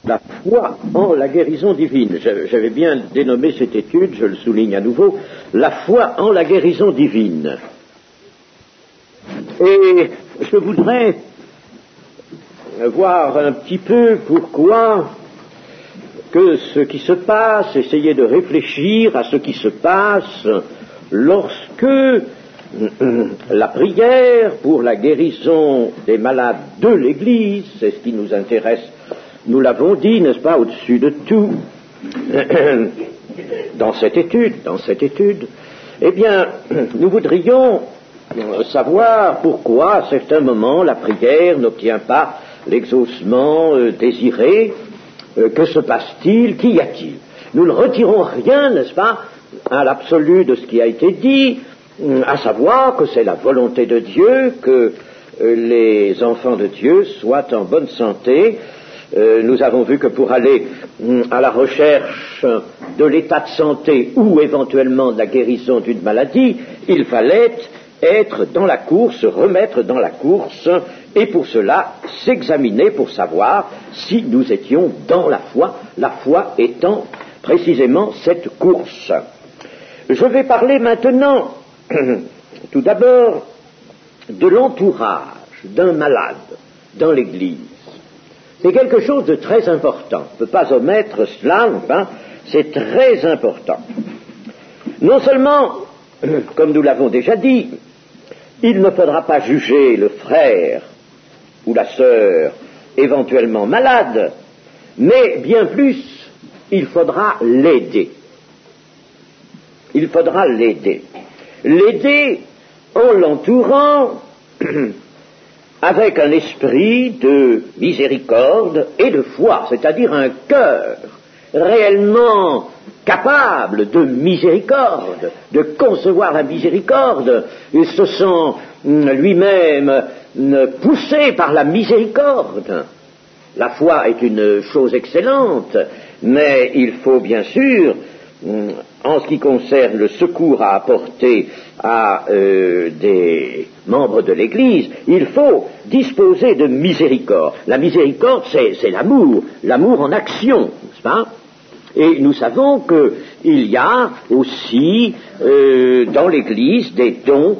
La foi en la guérison divine. J'avais bien dénommé cette étude, je le souligne à nouveau, la foi en la guérison divine. Et je voudrais voir un petit peu pourquoi que ce qui se passe, essayer de réfléchir à ce qui se passe lorsque la prière pour la guérison des malades de l'Église, c'est ce qui nous intéresse, nous l'avons dit, n'est-ce pas, au-dessus de tout, dans cette étude, eh bien, nous voudrions savoir pourquoi, à certains moments, la prière n'obtient pas l'exaucement désiré. Que se passe-t-il? Qu'y a-t-il? Nous ne retirons rien, n'est-ce pas, à l'absolu de ce qui a été dit, à savoir que c'est la volonté de Dieu que les enfants de Dieu soient en bonne santé. Nous avons vu que pour aller à la recherche de l'état de santé ou éventuellement de la guérison d'une maladie, il fallait être dans la course, se remettre dans la course, et pour cela s'examiner pour savoir si nous étions dans la foi étant précisément cette course. Je vais parler maintenant, tout d'abord, de l'entourage d'un malade dans l'Église. C'est quelque chose de très important. On ne peut pas omettre cela, enfin, c'est très important. Non seulement, comme nous l'avons déjà dit, il ne faudra pas juger le frère ou la sœur éventuellement malade, mais bien plus, il faudra l'aider. Il faudra l'aider. L'aider en l'entourant avec un esprit de miséricorde et de foi, c'est-à-dire un cœur réellement capable de miséricorde, de concevoir la miséricorde, et se sent lui-même poussé par la miséricorde. La foi est une chose excellente, mais il faut bien sûr, en ce qui concerne le secours à apporter à des membres de l'Église, il faut disposer de miséricorde. La miséricorde, c'est l'amour, l'amour en action, n'est-ce pas? Et nous savons qu'il y a aussi dans l'Église des dons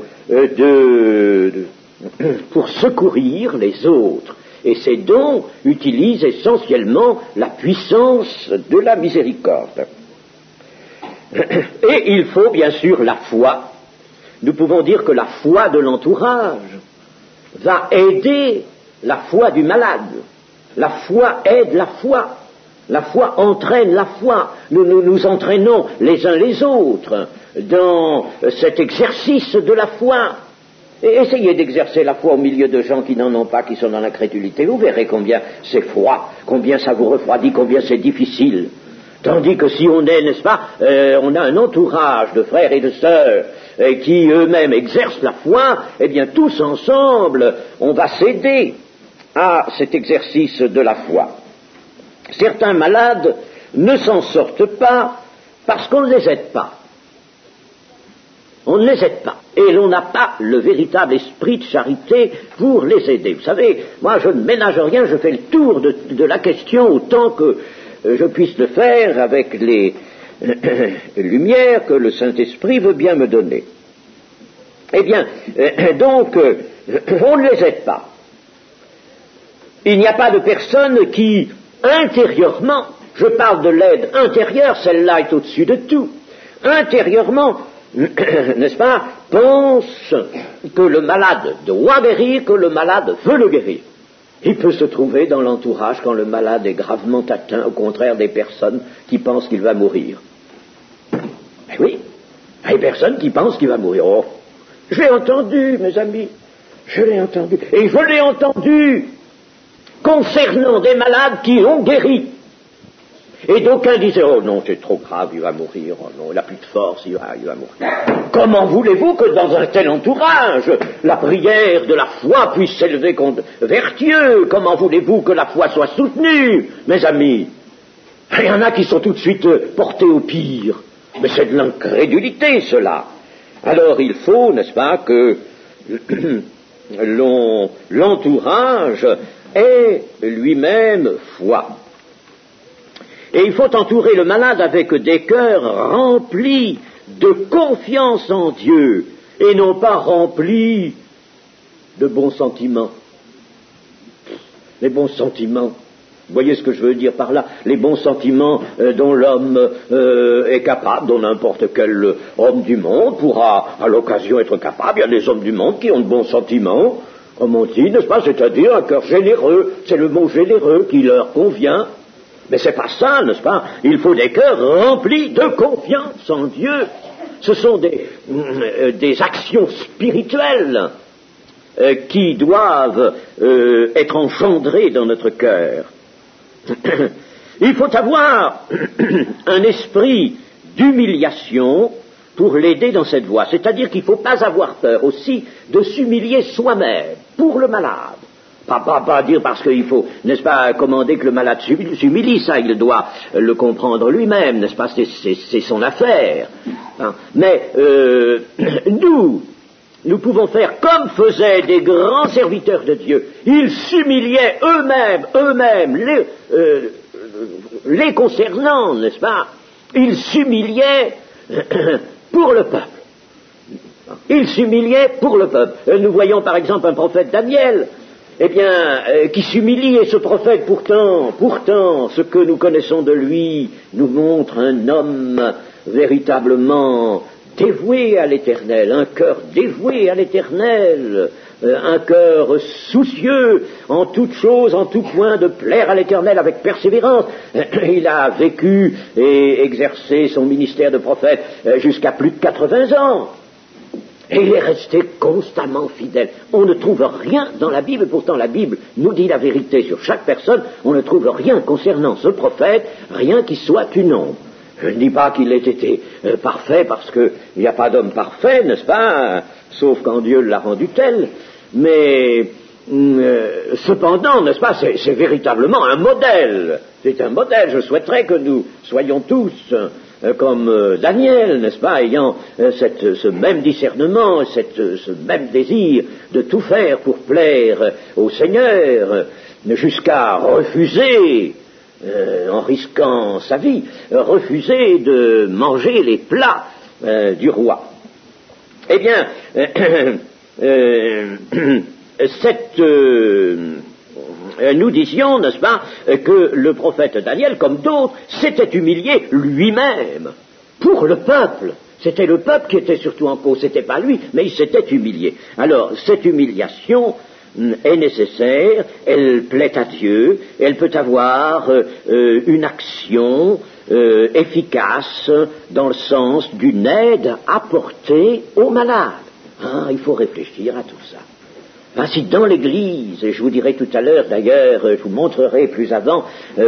pour secourir les autres. Et ces dons utilisent essentiellement la puissance de la miséricorde. Et il faut bien sûr la foi. Nous pouvons dire que la foi de l'entourage va aider la foi du malade. La foi aide la foi. La foi entraîne la foi. Nous entraînons les uns les autres dans cet exercice de la foi. Et essayez d'exercer la foi au milieu de gens qui n'en ont pas, qui sont dans l'incrédulité. Vous verrez combien c'est froid, combien ça vous refroidit, combien c'est difficile. Tandis que si on est, n'est-ce pas, on a un entourage de frères et de sœurs qui eux-mêmes exercent la foi, eh bien tous ensemble, on va s'aider à cet exercice de la foi. Certains malades ne s'en sortent pas parce qu'on ne les aide pas. On ne les aide pas. Et l'on n'a pas le véritable esprit de charité pour les aider. Vous savez, moi je ne ménage rien, je fais le tour de la question autant que je puisse le faire avec les lumières que le Saint-Esprit veut bien me donner. Eh bien, donc, on ne les aide pas. Il n'y a pas de personne qui, intérieurement, je parle de l'aide intérieure, celle-là est au-dessus de tout, intérieurement, n'est-ce pas, pense que le malade doit guérir, que le malade veut le guérir. Il peut se trouver dans l'entourage, quand le malade est gravement atteint, au contraire des personnes qui pensent qu'il va mourir. Eh oui, il y a des personnes qui pensent qu'il va mourir. Oh, je l'ai entendu, mes amis, je l'ai entendu. Et je l'ai entendu concernant des malades qui ont guéri. Et d'aucuns disaient, oh non, c'est trop grave, il va mourir, oh non, il n'a plus de force, il va mourir. Comment voulez-vous que dans un tel entourage, la prière de la foi puisse s'élever vers Dieu? Comment voulez-vous que la foi soit soutenue, mes amis? Il y en a qui sont tout de suite portés au pire. Mais c'est de l'incrédulité, cela. Alors il faut, n'est-ce pas, que l'entourage ait lui-même foi. Et il faut entourer le malade avec des cœurs remplis de confiance en Dieu, et non pas remplis de bons sentiments. Les bons sentiments, vous voyez ce que je veux dire par là, les bons sentiments dont l'homme est capable, dont n'importe quel homme du monde pourra à l'occasion être capable. Il y a des hommes du monde qui ont de bons sentiments, comme on dit, n'est-ce pas, c'est-à-dire un cœur généreux, c'est le mot généreux qui leur convient. Mais c'est pas ça, n'est-ce pas? Il faut des cœurs remplis de confiance en Dieu. Ce sont des actions spirituelles qui doivent être engendrées dans notre cœur. Il faut avoir un esprit d'humiliation pour l'aider dans cette voie. C'est-à-dire qu'il ne faut pas avoir peur aussi de s'humilier soi-même pour le malade. Pas dire parce qu'il faut, n'est-ce pas, commander que le malade s'humilie, ça il doit le comprendre lui-même, n'est-ce pas, c'est son affaire. Hein. Mais nous pouvons faire comme faisaient des grands serviteurs de Dieu. Ils s'humiliaient eux-mêmes, les concernant, n'est-ce pas? Ils s'humiliaient pour le peuple. Ils s'humiliaient pour le peuple. Nous voyons par exemple un prophète Daniel, qui s'humilie, et ce prophète pourtant, ce que nous connaissons de lui nous montre un homme véritablement dévoué à l'Éternel, un cœur dévoué à l'Éternel, un cœur soucieux en toute chose, en tout point de plaire à l'Éternel avec persévérance. Il a vécu et exercé son ministère de prophète jusqu'à plus de 80 ans. Et il est resté constamment fidèle. On ne trouve rien dans la Bible, pourtant la Bible nous dit la vérité sur chaque personne. On ne trouve rien concernant ce prophète, rien qui soit une ombre. Je ne dis pas qu'il ait été parfait, parce qu'il n'y a pas d'homme parfait, n'est-ce pas, sauf quand Dieu l'a rendu tel, mais cependant, n'est-ce pas, c'est véritablement un modèle. C'est un modèle. Je souhaiterais que nous soyons tous comme Daniel, n'est-ce pas, ayant ce même discernement, ce même désir de tout faire pour plaire au Seigneur, jusqu'à refuser, en risquant sa vie, refuser de manger les plats du roi. Eh bien, nous disions, n'est-ce pas, que le prophète Daniel, comme d'autres, s'était humilié lui-même pour le peuple. C'était le peuple qui était surtout en cause, c'était pas lui, mais il s'était humilié. Alors, cette humiliation est nécessaire, elle plaît à Dieu, elle peut avoir une action efficace dans le sens d'une aide apportée aux malades. Il faut réfléchir à tout ça. Ainsi, dans l'Église, et je vous dirai tout à l'heure d'ailleurs, je vous montrerai plus avant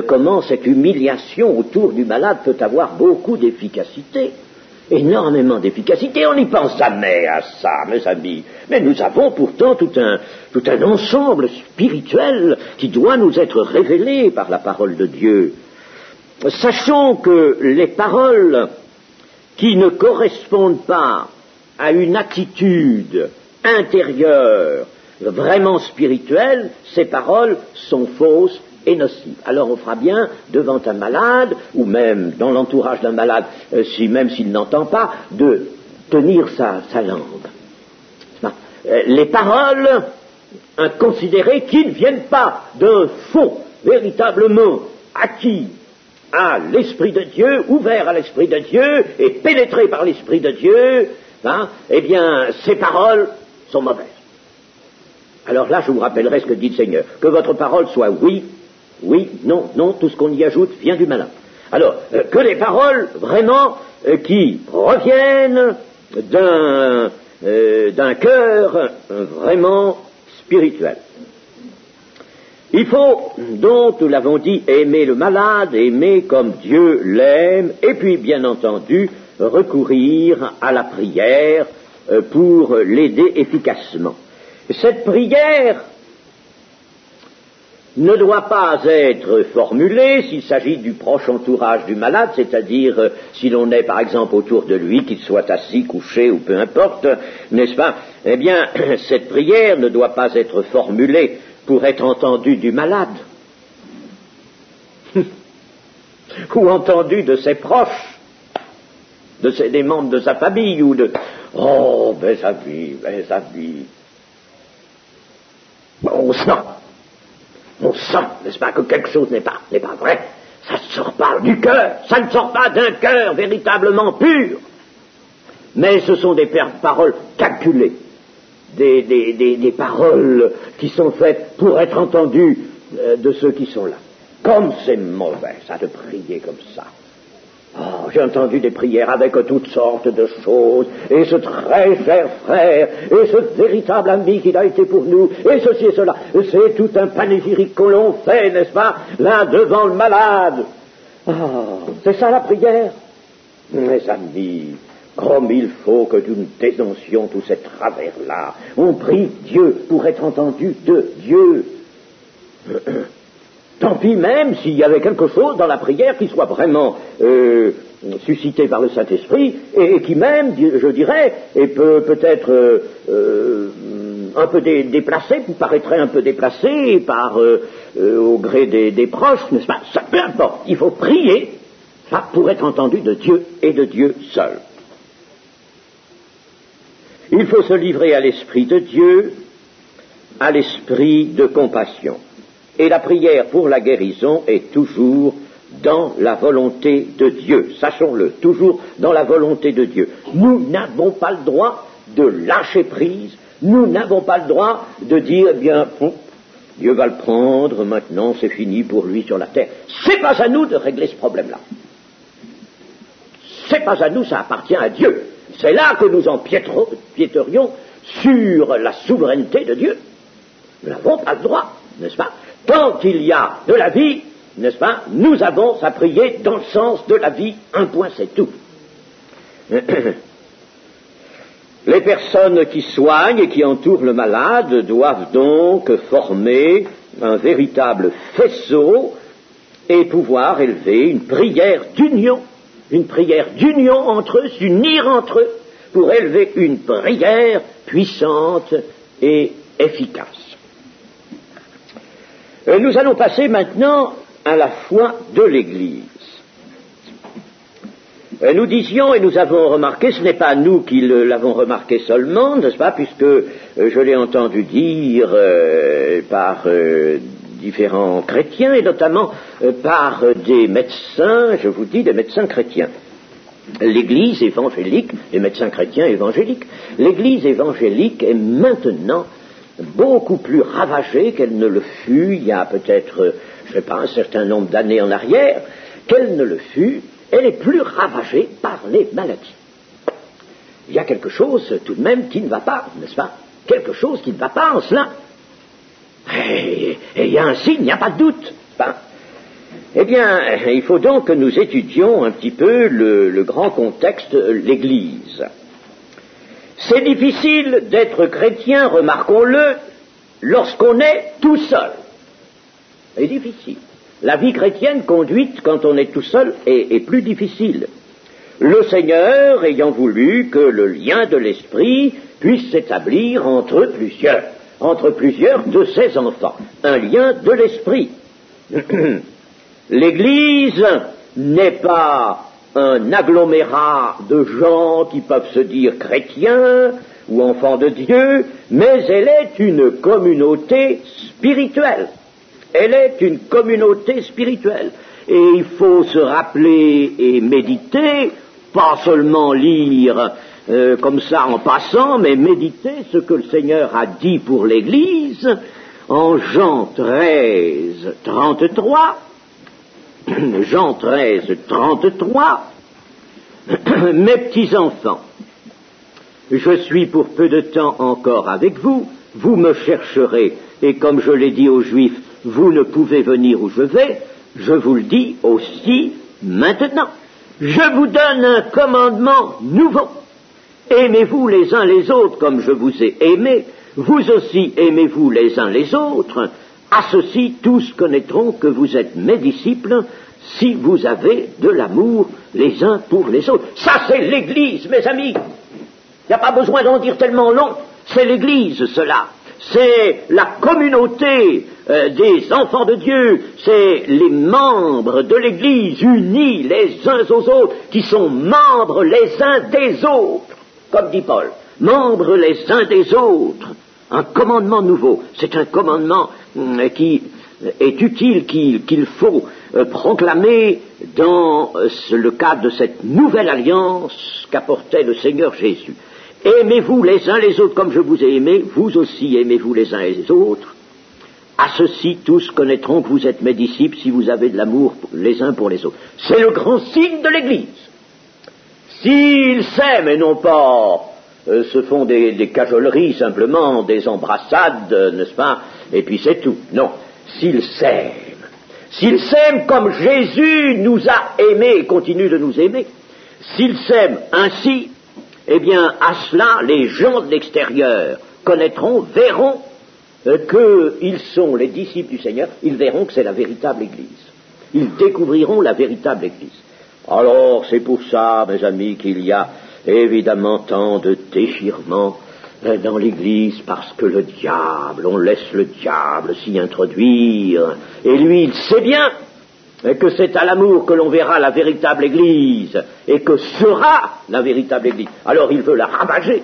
comment cette humiliation autour du malade peut avoir beaucoup d'efficacité, énormément d'efficacité. On n'y pense jamais à ça, mes amis, mais nous avons pourtant tout un ensemble spirituel qui doit nous être révélé par la parole de Dieu. Sachons que les paroles qui ne correspondent pas à une attitude intérieure vraiment spirituelle, ces paroles sont fausses et nocives. Alors on fera bien devant un malade, ou même dans l'entourage d'un malade, même s'il n'entend pas, de tenir sa langue. Les paroles considérées qui ne viennent pas d'un fond véritablement acquis à l'Esprit de Dieu, ouvert à l'Esprit de Dieu et pénétré par l'Esprit de Dieu, eh bien, ces paroles sont mauvaises. Alors là, je vous rappellerai ce que dit le Seigneur. Que votre parole soit oui, oui, non, non, tout ce qu'on y ajoute vient du malin. Alors, que les paroles, vraiment, qui reviennent d'un cœur vraiment spirituel. Il faut donc, nous l'avons dit, aimer le malade, aimer comme Dieu l'aime, et puis, bien entendu, recourir à la prière pour l'aider efficacement. Cette prière ne doit pas être formulée s'il s'agit du proche entourage du malade, c'est-à-dire si l'on est par exemple autour de lui, qu'il soit assis, couché ou peu importe, n'est-ce pas? Eh bien, cette prière ne doit pas être formulée pour être entendue du malade. ou entendu de ses proches, des membres de sa famille, ou de... Oh, mes amis, on sent, n'est-ce pas, que quelque chose n'est pas vrai. Ça ne sort pas du cœur, ça ne sort pas d'un cœur véritablement pur. Mais ce sont des paroles calculées, des paroles qui sont faites pour être entendues de ceux qui sont là. Comme c'est mauvais, ça, de prier comme ça. Oh, j'ai entendu des prières avec toutes sortes de choses, et ce très cher frère, et ce véritable ami qu'il a été pour nous, et ceci et cela. C'est tout un panégyrique que l'on fait, n'est-ce pas, là devant le malade. Oh, c'est ça la prière. Mes amis, comme il faut que nous dénoncions tous ces travers-là. On prie Dieu pour être entendu de Dieu. Tant pis même s'il y avait quelque chose dans la prière qui soit vraiment suscité par le Saint-Esprit et qui même, je dirais, et peut-être un peu déplacé, vous paraîtrait un peu déplacé au gré des proches, n'est-ce pas? Ça, peu importe, il faut prier pour être entendu de Dieu et de Dieu seul. Il faut se livrer à l'Esprit de Dieu, à l'Esprit de compassion. Et la prière pour la guérison est toujours dans la volonté de Dieu. Sachons-le, toujours dans la volonté de Dieu. Nous n'avons pas le droit de lâcher prise. Nous n'avons pas le droit de dire, eh bien, Dieu va le prendre, maintenant c'est fini pour lui sur la terre. C'est pas à nous de régler ce problème-là. C'est pas à nous, ça appartient à Dieu. C'est là que nous empiéterions sur la souveraineté de Dieu. Nous n'avons pas le droit, n'est-ce pas? Tant qu'il y a de la vie, n'est-ce pas, nous avons à prier dans le sens de la vie, un point c'est tout. Les personnes qui soignent et qui entourent le malade doivent donc former un véritable faisceau et pouvoir élever une prière d'union entre eux, s'unir entre eux pour élever une prière puissante et efficace. Nous allons passer maintenant à la foi de l'Église. Nous disions, et nous avons remarqué, ce n'est pas nous qui l'avons remarqué seulement, n'est-ce pas, puisque je l'ai entendu dire par différents chrétiens, et notamment par des médecins, je vous dis, des médecins chrétiens. L'Église évangélique, les médecins chrétiens évangéliques, l'Église évangélique est maintenant beaucoup plus ravagée qu'elle ne le fut il y a peut-être, je ne sais pas, un certain nombre d'années en arrière, qu'elle ne le fut, elle est plus ravagée par les maladies. Il y a quelque chose tout de même qui ne va pas, n'est-ce pas? Quelque chose qui ne va pas en cela. Et il y a un signe, il n'y a pas de doute. Pas. Eh bien, il faut donc que nous étudions un petit peu le grand contexte, l'Église. C'est difficile d'être chrétien, remarquons-le, lorsqu'on est tout seul. C'est difficile. La vie chrétienne conduite quand on est tout seul est plus difficile. Le Seigneur ayant voulu que le lien de l'esprit puisse s'établir entre plusieurs de ses enfants. Un lien de l'esprit. L'Église n'est pas un agglomérat de gens qui peuvent se dire chrétiens ou enfants de Dieu, mais elle est une communauté spirituelle. Elle est une communauté spirituelle. Et il faut se rappeler et méditer, pas seulement lire comme ça en passant, mais méditer ce que le Seigneur a dit pour l'Église en Jean 13, 33. Jean 13, 33. Mes petits enfants, je suis pour peu de temps encore avec vous, vous me chercherez, et comme je l'ai dit aux Juifs, vous ne pouvez venir où je vais, je vous le dis aussi maintenant. Je vous donne un commandement nouveau. Aimez-vous les uns les autres comme je vous ai aimés, vous aussi aimez-vous les uns les autres. À ceci, tous connaîtront que vous êtes mes disciples, si vous avez de l'amour les uns pour les autres. Ça, c'est l'Église, mes amis. Il n'y a pas besoin d'en dire tellement long. C'est l'Église, cela. C'est la communauté des enfants de Dieu, c'est les membres de l'Église unis les uns aux autres, qui sont membres les uns des autres, comme dit Paul, membres les uns des autres. Un commandement nouveau, c'est un commandement qui est utile, qu'il faut proclamer dans le cadre de cette nouvelle alliance qu'apportait le Seigneur Jésus. Aimez-vous les uns les autres comme je vous ai aimés, vous aussi aimez-vous les uns les autres. À ceci, tous connaîtront que vous êtes mes disciples si vous avez de l'amour les uns pour les autres. C'est le grand signe de l'Église. S'ils s'aiment et non pas se font des cajoleries simplement, des embrassades, n'est-ce pas, et puis c'est tout. Non, s'ils s'aiment comme Jésus nous a aimés et continue de nous aimer, s'ils s'aiment ainsi, eh bien, à cela, les gens de l'extérieur connaîtront, verront qu'ils sont les disciples du Seigneur, ils verront que c'est la véritable Église. Ils découvriront la véritable Église. Alors, c'est pour ça, mes amis, qu'il y a évidemment tant de déchirements dans l'Église, parce que le diable, on laisse le diable s'y introduire, et lui, il sait bien que c'est à l'amour que l'on verra la véritable Église, et que sera la véritable Église. Alors il veut la ravager.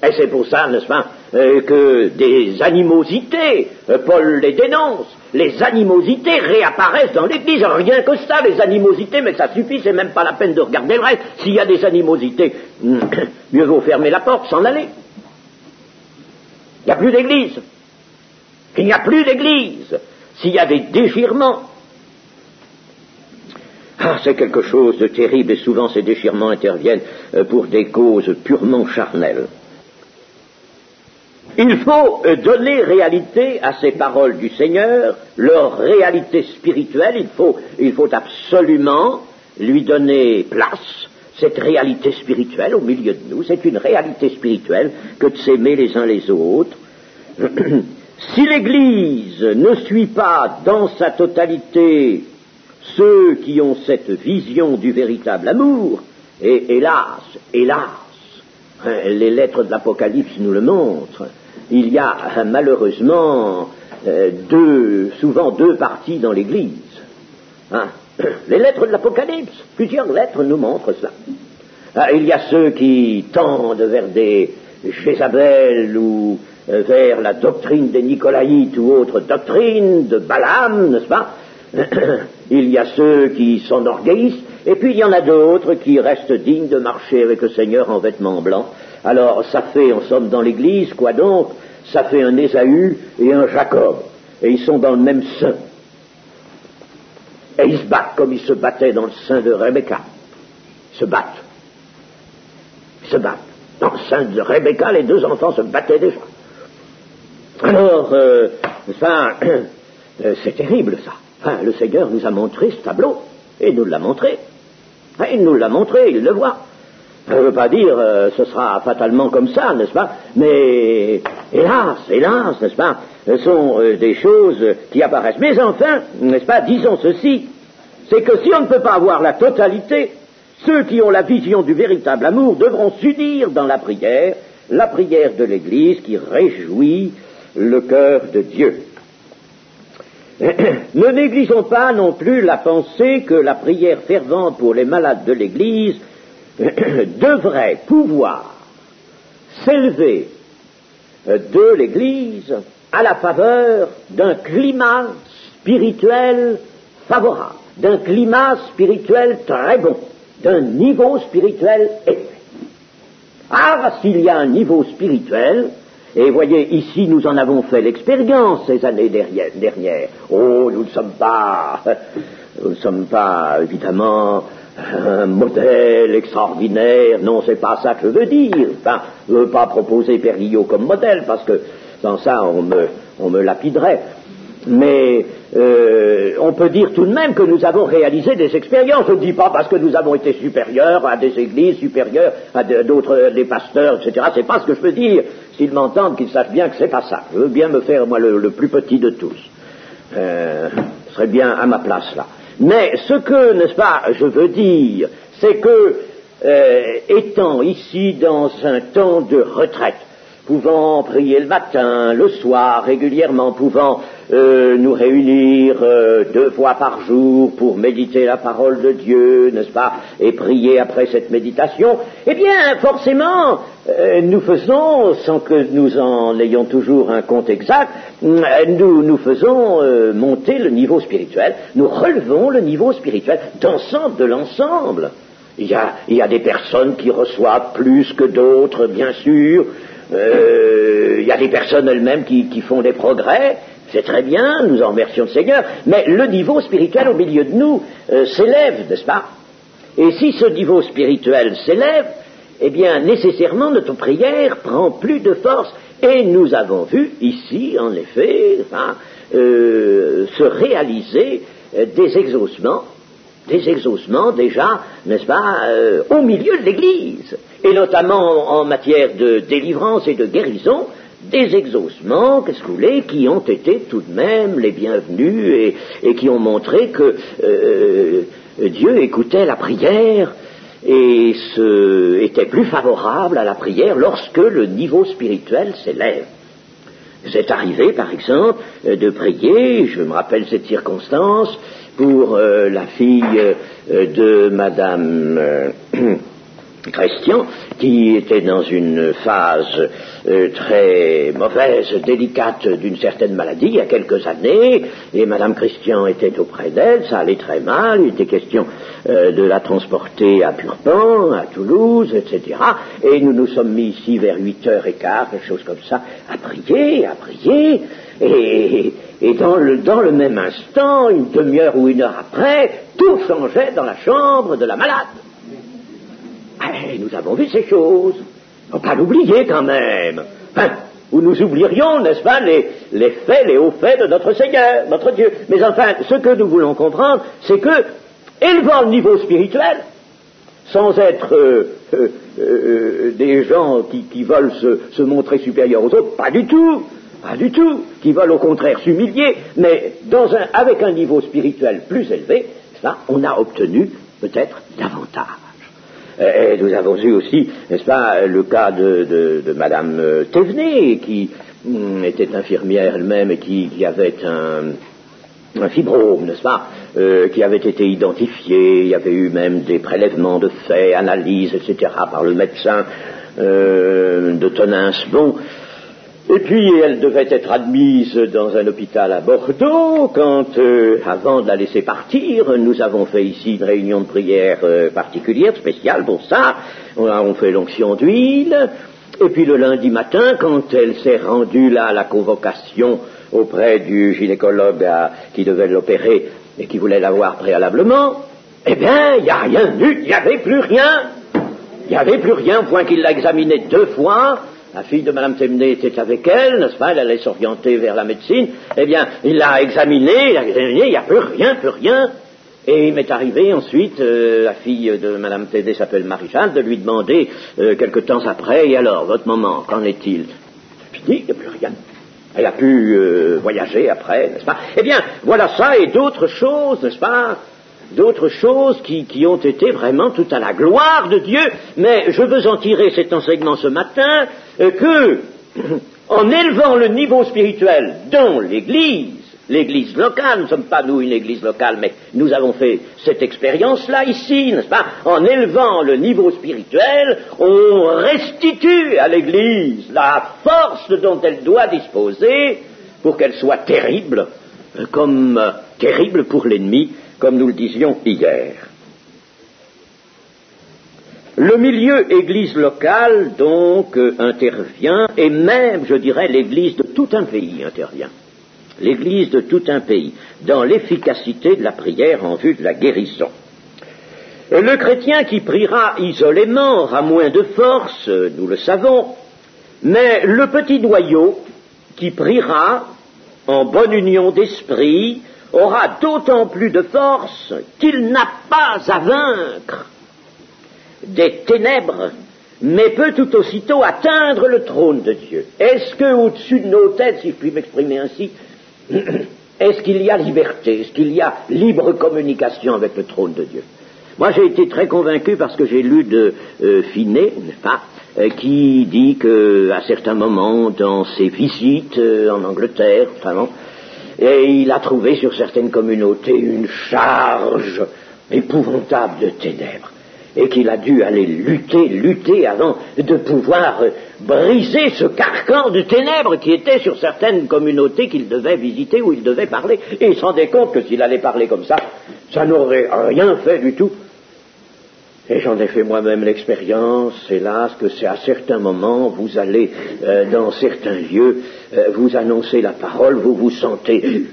Et c'est pour ça, n'est-ce pas, que des animosités, Paul les dénonce, les animosités réapparaissent dans l'Église. Rien que ça, les animosités, mais ça suffit, c'est même pas la peine de regarder le reste. S'il y a des animosités, mieux vaut fermer la porte, s'en aller. Il n'y a plus d'Église. Il n'y a plus d'Église. S'il y a des déchirements, c'est quelque chose de terrible, et souvent ces déchirements interviennent pour des causes purement charnelles. Il faut donner réalité à ces paroles du Seigneur, leur réalité spirituelle, il faut absolument lui donner place, cette réalité spirituelle au milieu de nous. C'est une réalité spirituelle que de s'aimer les uns les autres. Si l'Église ne suit pas dans sa totalité ceux qui ont cette vision du véritable amour, et hélas, les lettres de l'Apocalypse nous le montrent, il y a malheureusement souvent deux parties dans l'Église. Les lettres de l'Apocalypse, plusieurs lettres nous montrent cela. Il y a ceux qui tendent vers des Jézabel ou vers la doctrine des Nicolaïtes ou autre doctrine de Balaam, n'est-ce pas? Il y a ceux qui s'enorgueillissent, et puis il y en a d'autres qui restent dignes de marcher avec le Seigneur en vêtements blancs. Alors ça fait, en somme, dans l'Église, quoi donc? Ça fait un Ésaü et un Jacob, et ils sont dans le même sein. Et ils se battent comme ils se battaient dans le sein de Rebecca. Ils se battent. Dans le sein de Rebecca, les deux enfants se battaient déjà. Alors, c'est terrible ça. Le Seigneur nous a montré ce tableau, et il nous l'a montré. Il nous l'a montré, il le voit. Ça ne veut pas dire ce sera fatalement comme ça, n'est-ce pas? Mais hélas, n'est-ce pas? Ce sont des choses qui apparaissent. Mais enfin, n'est-ce pas, disons ceci, c'est que si on ne peut pas avoir la totalité, ceux qui ont la vision du véritable amour devront s'unir dans la prière de l'Église qui réjouit le cœur de Dieu. Ne négligeons pas non plus la pensée que la prière fervente pour les malades de l'Église devrait pouvoir s'élever de l'Église à la faveur d'un climat spirituel favorable, d'un climat spirituel très bon, d'un niveau spirituel élevé. S'il y a un niveau spirituel, et voyez, ici nous en avons fait l'expérience ces années dernières. Nous ne sommes pas évidemment un modèle extraordinaire, non, c'est pas ça que je veux dire. Je ne veux pas proposer Père-Guillot comme modèle, parce que sans ça on me lapiderait. Mais on peut dire tout de même que nous avons réalisé des expériences. Je ne dis pas parce que nous avons été supérieurs à des églises, supérieurs à d'autres, des pasteurs, etc. C'est pas ce que je veux dire. S'ils m'entendent, qu'ils sachent bien que c'est pas ça. Je veux bien me faire, moi, le plus petit de tous. Je serais bien à ma place, là. Mais ce que, n'est-ce pas, je veux dire, c'est que, étant ici dans un temps de retraite, pouvant prier le matin, le soir, régulièrement, pouvant nous réunir 2 fois par jour pour méditer la parole de Dieu, n'est-ce pas, et prier après cette méditation, eh bien, forcément, nous faisons, sans que nous en ayons toujours un compte exact, nous faisons monter le niveau spirituel, nous relevons le niveau spirituel d'ensemble de l'ensemble. Il y a des personnes qui reçoivent plus que d'autres, bien sûr. Il y a des personnes elles-mêmes qui font des progrès. C'est très bien, nous en remercions le Seigneur. Mais le niveau spirituel au milieu de nous s'élève, n'est-ce pas? Et si ce niveau spirituel s'élève, eh bien, nécessairement, notre prière prend plus de force. Et nous avons vu ici, en effet, se réaliser des exaucements déjà, n'est-ce pas, au milieu de l'Église, et notamment en matière de délivrance et de guérison, des exaucements, qu'est-ce que vous voulez, qui ont été tout de même les bienvenus et qui ont montré que Dieu écoutait la prière et était plus favorable à la prière lorsque le niveau spirituel s'élève. C'est arrivé, par exemple, de prier, je me rappelle cette circonstance, pour la fille de Madame Christian, qui était dans une phase très mauvaise, délicate d'une certaine maladie, il y a quelques années, et Madame Christian était auprès d'elle, ça allait très mal, il était question de la transporter à Purpan, à Toulouse, etc. Et nous nous sommes mis ici vers 8h15, quelque chose comme ça, à prier, et dans le même instant, une demi-heure ou 1 heure après, tout changeait dans la chambre de la malade. Et nous avons vu ces choses. Il ne faut pas l'oublier quand même. Ou nous oublierions, n'est-ce pas, les faits, les hauts faits de notre Seigneur, notre Dieu. Mais enfin, ce que nous voulons comprendre, c'est que, élevant le niveau spirituel, sans être des gens qui veulent se montrer supérieurs aux autres, pas du tout, qui veulent au contraire s'humilier, mais avec un niveau spirituel plus élevé, ça, on a obtenu peut-être davantage. Et nous avons eu aussi, n'est-ce pas, le cas de Madame Thévenet, qui était infirmière elle-même et qui avait un fibrome, n'est-ce pas, qui avait été identifié, il y avait eu même des prélèvements de faits, analyses, etc., par le médecin de Tonins. Bon. Et puis, elle devait être admise dans un hôpital à Bordeaux, quand, avant de la laisser partir, nous avons fait ici une réunion de prière particulière, spéciale pour ça. On fait l'onction d'huile. Et puis, le lundi matin, quand elle s'est rendue là à la convocation auprès du gynécologue qui devait l'opérer et qui voulait la voir préalablement, eh bien, il n'y a rien eu, il n'y avait plus rien. Il n'y avait plus rien, au point qu'il l'a examinée 2 fois. La fille de Madame Thévenet était avec elle, n'est-ce pas, elle allait s'orienter vers la médecine. Eh bien, il l'a examinée, il n'y a plus rien. Et il m'est arrivé ensuite, la fille de Madame Thévenet s'appelle Marie-Jeanne, de lui demander, quelque temps après, et alors, votre maman, qu'en est-il? Fini, il n'y a plus rien. Elle a pu voyager après, n'est-ce pas? Eh bien, voilà ça et d'autres choses, n'est-ce pas? D'autres choses qui ont été vraiment tout à la gloire de Dieu, mais je veux en tirer cet enseignement ce matin, que, en élevant le niveau spirituel dans l'Église locale, nous ne sommes pas nous une Église locale, mais nous avons fait cette expérience-là ici, n'est-ce pas? En élevant le niveau spirituel, on restitue à l'Église la force dont elle doit disposer pour qu'elle soit terrible, comme terrible pour l'ennemi, comme nous le disions hier. Le milieu église locale, donc, intervient, et même, je dirais, l'église de tout un pays intervient. L'église de tout un pays, dans l'efficacité de la prière en vue de la guérison. Le chrétien qui priera isolément aura moins de force, nous le savons, mais le petit noyau qui priera en bonne union d'esprit aura d'autant plus de force qu'il n'a pas à vaincre des ténèbres, mais peut tout aussitôt atteindre le trône de Dieu. Est-ce que au-dessus de nos têtes, si je puis m'exprimer ainsi, est-ce qu'il y a liberté, est-ce qu'il y a libre communication avec le trône de Dieu? Moi j'ai été très convaincu parce que j'ai lu de Finet, n'est-ce pas, qui dit qu'à certains moments, dans ses visites en Angleterre, notamment, et il a trouvé sur certaines communautés une charge épouvantable de ténèbres, et qu'il a dû aller lutter avant de pouvoir briser ce carcan de ténèbres qui était sur certaines communautés qu'il devait visiter, où il devait parler, et il se rendait compte que s'il allait parler comme ça n'aurait rien fait du tout. Et j'en ai fait moi-même l'expérience, hélas, que c'est à certains moments, vous allez dans certains lieux, vous annoncez la parole, vous vous sentez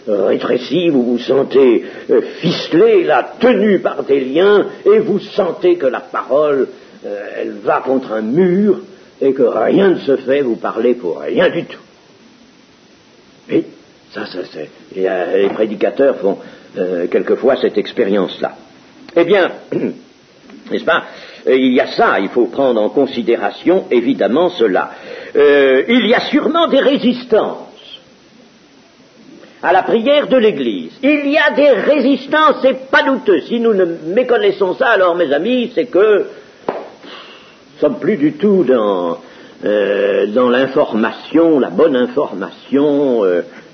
rétréci, vous vous sentez ficelé, là, tenu par des liens, et vous sentez que la parole, elle va contre un mur, et que rien ne se fait, vous parlez pour rien du tout. Oui, ça c'est. Les prédicateurs font quelquefois cette expérience-là. Eh bien, n'est-ce pas, il y a ça, il faut prendre en considération évidemment cela. Il y a sûrement des résistances à la prière de l'Église. Il y a des résistances, c'est pas douteux. Si nous ne méconnaissons ça, alors mes amis, c'est que nous ne sommes plus du tout dans l'information, la bonne information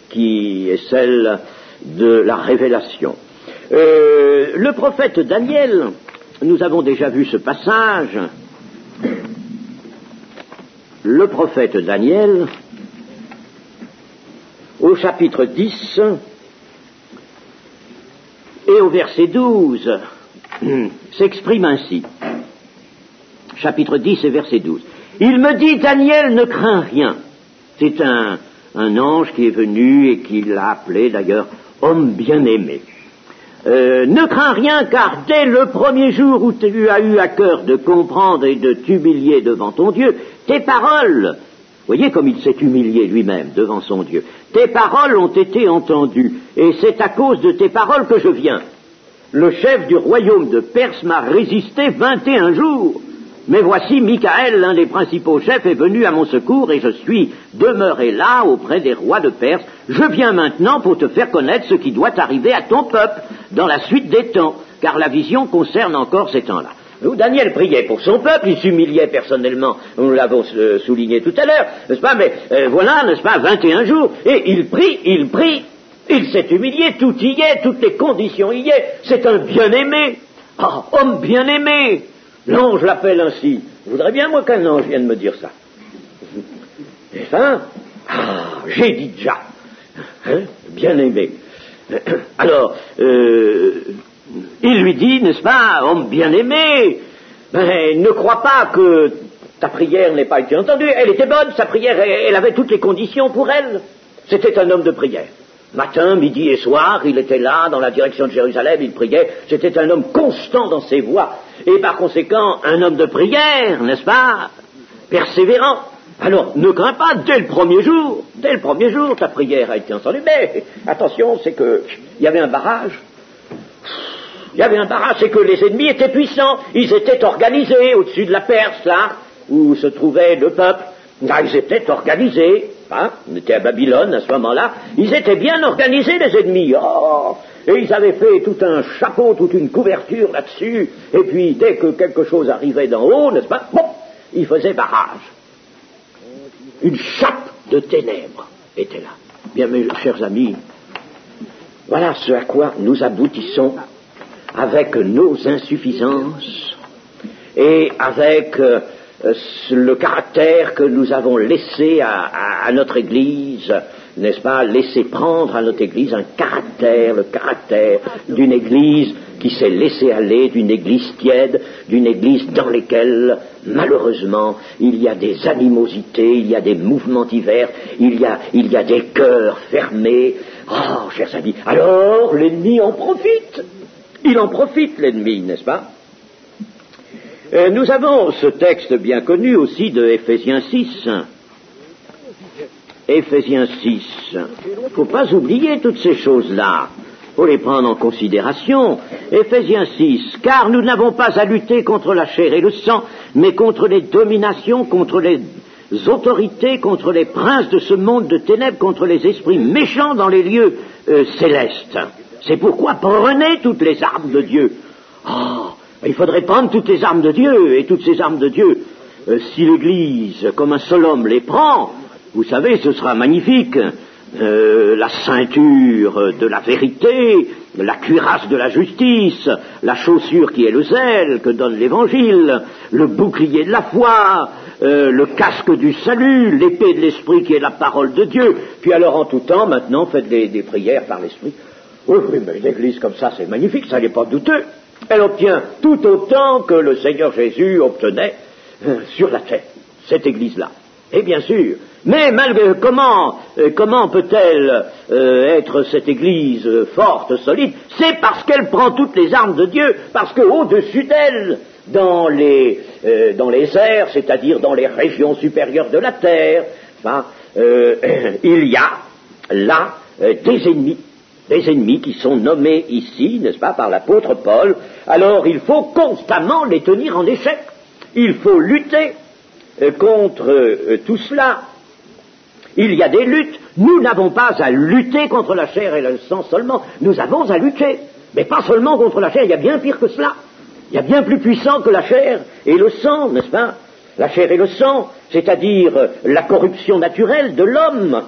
qui est celle de la révélation. Le prophète Daniel, nous avons déjà vu ce passage, le prophète Daniel, au chapitre 10 et au verset 12, s'exprime ainsi. Chapitre 10 et verset 12. Il me dit, Daniel, ne crains rien. C'est un ange qui est venu et qui l'a appelé d'ailleurs homme bien-aimé. Ne crains rien, car dès le premier jour où tu as eu à cœur de comprendre et de t'humilier devant ton Dieu, tes paroles, voyez comme il s'est humilié lui-même devant son Dieu, tes paroles ont été entendues, et c'est à cause de tes paroles que je viens. Le chef du royaume de Perse m'a résisté 21 jours, mais voici Michaël, l'un des principaux chefs, est venu à mon secours, et je suis demeuré là auprès des rois de Perse. Je viens maintenant pour te faire connaître ce qui doit arriver à ton peuple dans la suite des temps, car la vision concerne encore ces temps-là. Daniel priait pour son peuple, il s'humiliait personnellement, nous l'avons souligné tout à l'heure, n'est-ce pas, mais voilà, n'est-ce pas, 21 jours, et il prie, il s'est humilié, tout y est, toutes les conditions y est, c'est un bien-aimé, homme bien-aimé. L'ange l'appelle ainsi. Je voudrais bien, moi, qu'un ange vienne me dire ça. Enfin, j'ai dit déjà. Bien aimé. Alors, il lui dit, n'est-ce pas, homme bien aimé, ne crois pas que ta prière n'ait pas été entendue. Elle était bonne, sa prière, elle avait toutes les conditions pour elle. C'était un homme de prière. Matin, midi et soir, il était là, dans la direction de Jérusalem, il priait. C'était un homme constant dans ses voies. Et par conséquent, un homme de prière, n'est-ce pas, persévérant. Alors, ne crains pas, dès le premier jour, ta prière a été entendue. Mais, attention, c'est que il y avait un barrage. C'est que les ennemis étaient puissants. Ils étaient organisés au-dessus de la Perse, là, où se trouvait le peuple. Là, ils étaient organisés. On était à Babylone à ce moment-là. Ils étaient bien organisés, les ennemis. Et ils avaient fait tout un chapeau, toute une couverture là-dessus. Et puis, dès que quelque chose arrivait d'en haut, n'est-ce pas, ils faisaient barrage. Une chape de ténèbres était là. Bien, mes chers amis, voilà ce à quoi nous aboutissons avec nos insuffisances et avec le caractère que nous avons laissé à notre Église, n'est-ce pas, laisser prendre à notre Église un caractère, le caractère d'une Église qui s'est laissée aller, d'une Église tiède, d'une Église dans laquelle, malheureusement, il y a des animosités, il y a des mouvements divers, il y a des cœurs fermés. Oh, chers amis, alors l'ennemi en profite. Il en profite, l'ennemi, n'est-ce pas? Nous avons ce texte bien connu aussi de Éphésiens 6. Éphésiens 6. Il ne faut pas oublier toutes ces choses-là. Il faut les prendre en considération. Éphésiens 6. Car nous n'avons pas à lutter contre la chair et le sang, mais contre les dominations, contre les autorités, contre les princes de ce monde de ténèbres, contre les esprits méchants dans les lieux célestes. C'est pourquoi prenez toutes les armes de Dieu. Il faudrait prendre toutes les armes de Dieu, et toutes ces armes de Dieu, si l'Église, comme un seul homme, les prend, vous savez, ce sera magnifique. La ceinture de la vérité, la cuirasse de la justice, la chaussure qui est le zèle que donne l'Évangile, le bouclier de la foi, le casque du salut, l'épée de l'Esprit qui est la parole de Dieu. Puis alors en tout temps, maintenant, faites des prières par l'Esprit. Oui, mais une église comme ça, c'est magnifique, ça n'est pas douteux. Elle obtient tout autant que le Seigneur Jésus obtenait sur la terre, cette église-là. Et bien sûr, mais malgré comment peut-elle être cette église forte, solide? C'est parce qu'elle prend toutes les armes de Dieu, parce qu'au-dessus d'elle, dans les airs, c'est-à-dire dans les régions supérieures de la terre, il y a là des ennemis qui sont nommés ici, n'est-ce pas, par l'apôtre Paul. Alors il faut constamment les tenir en échec. Il faut lutter contre tout cela. Il y a des luttes. Nous n'avons pas à lutter contre la chair et le sang seulement. Nous avons à lutter. Mais pas seulement contre la chair, il y a bien pire que cela. Il y a bien plus puissant que la chair et le sang, n'est-ce pas? La chair et le sang, c'est-à-dire la corruption naturelle de l'homme,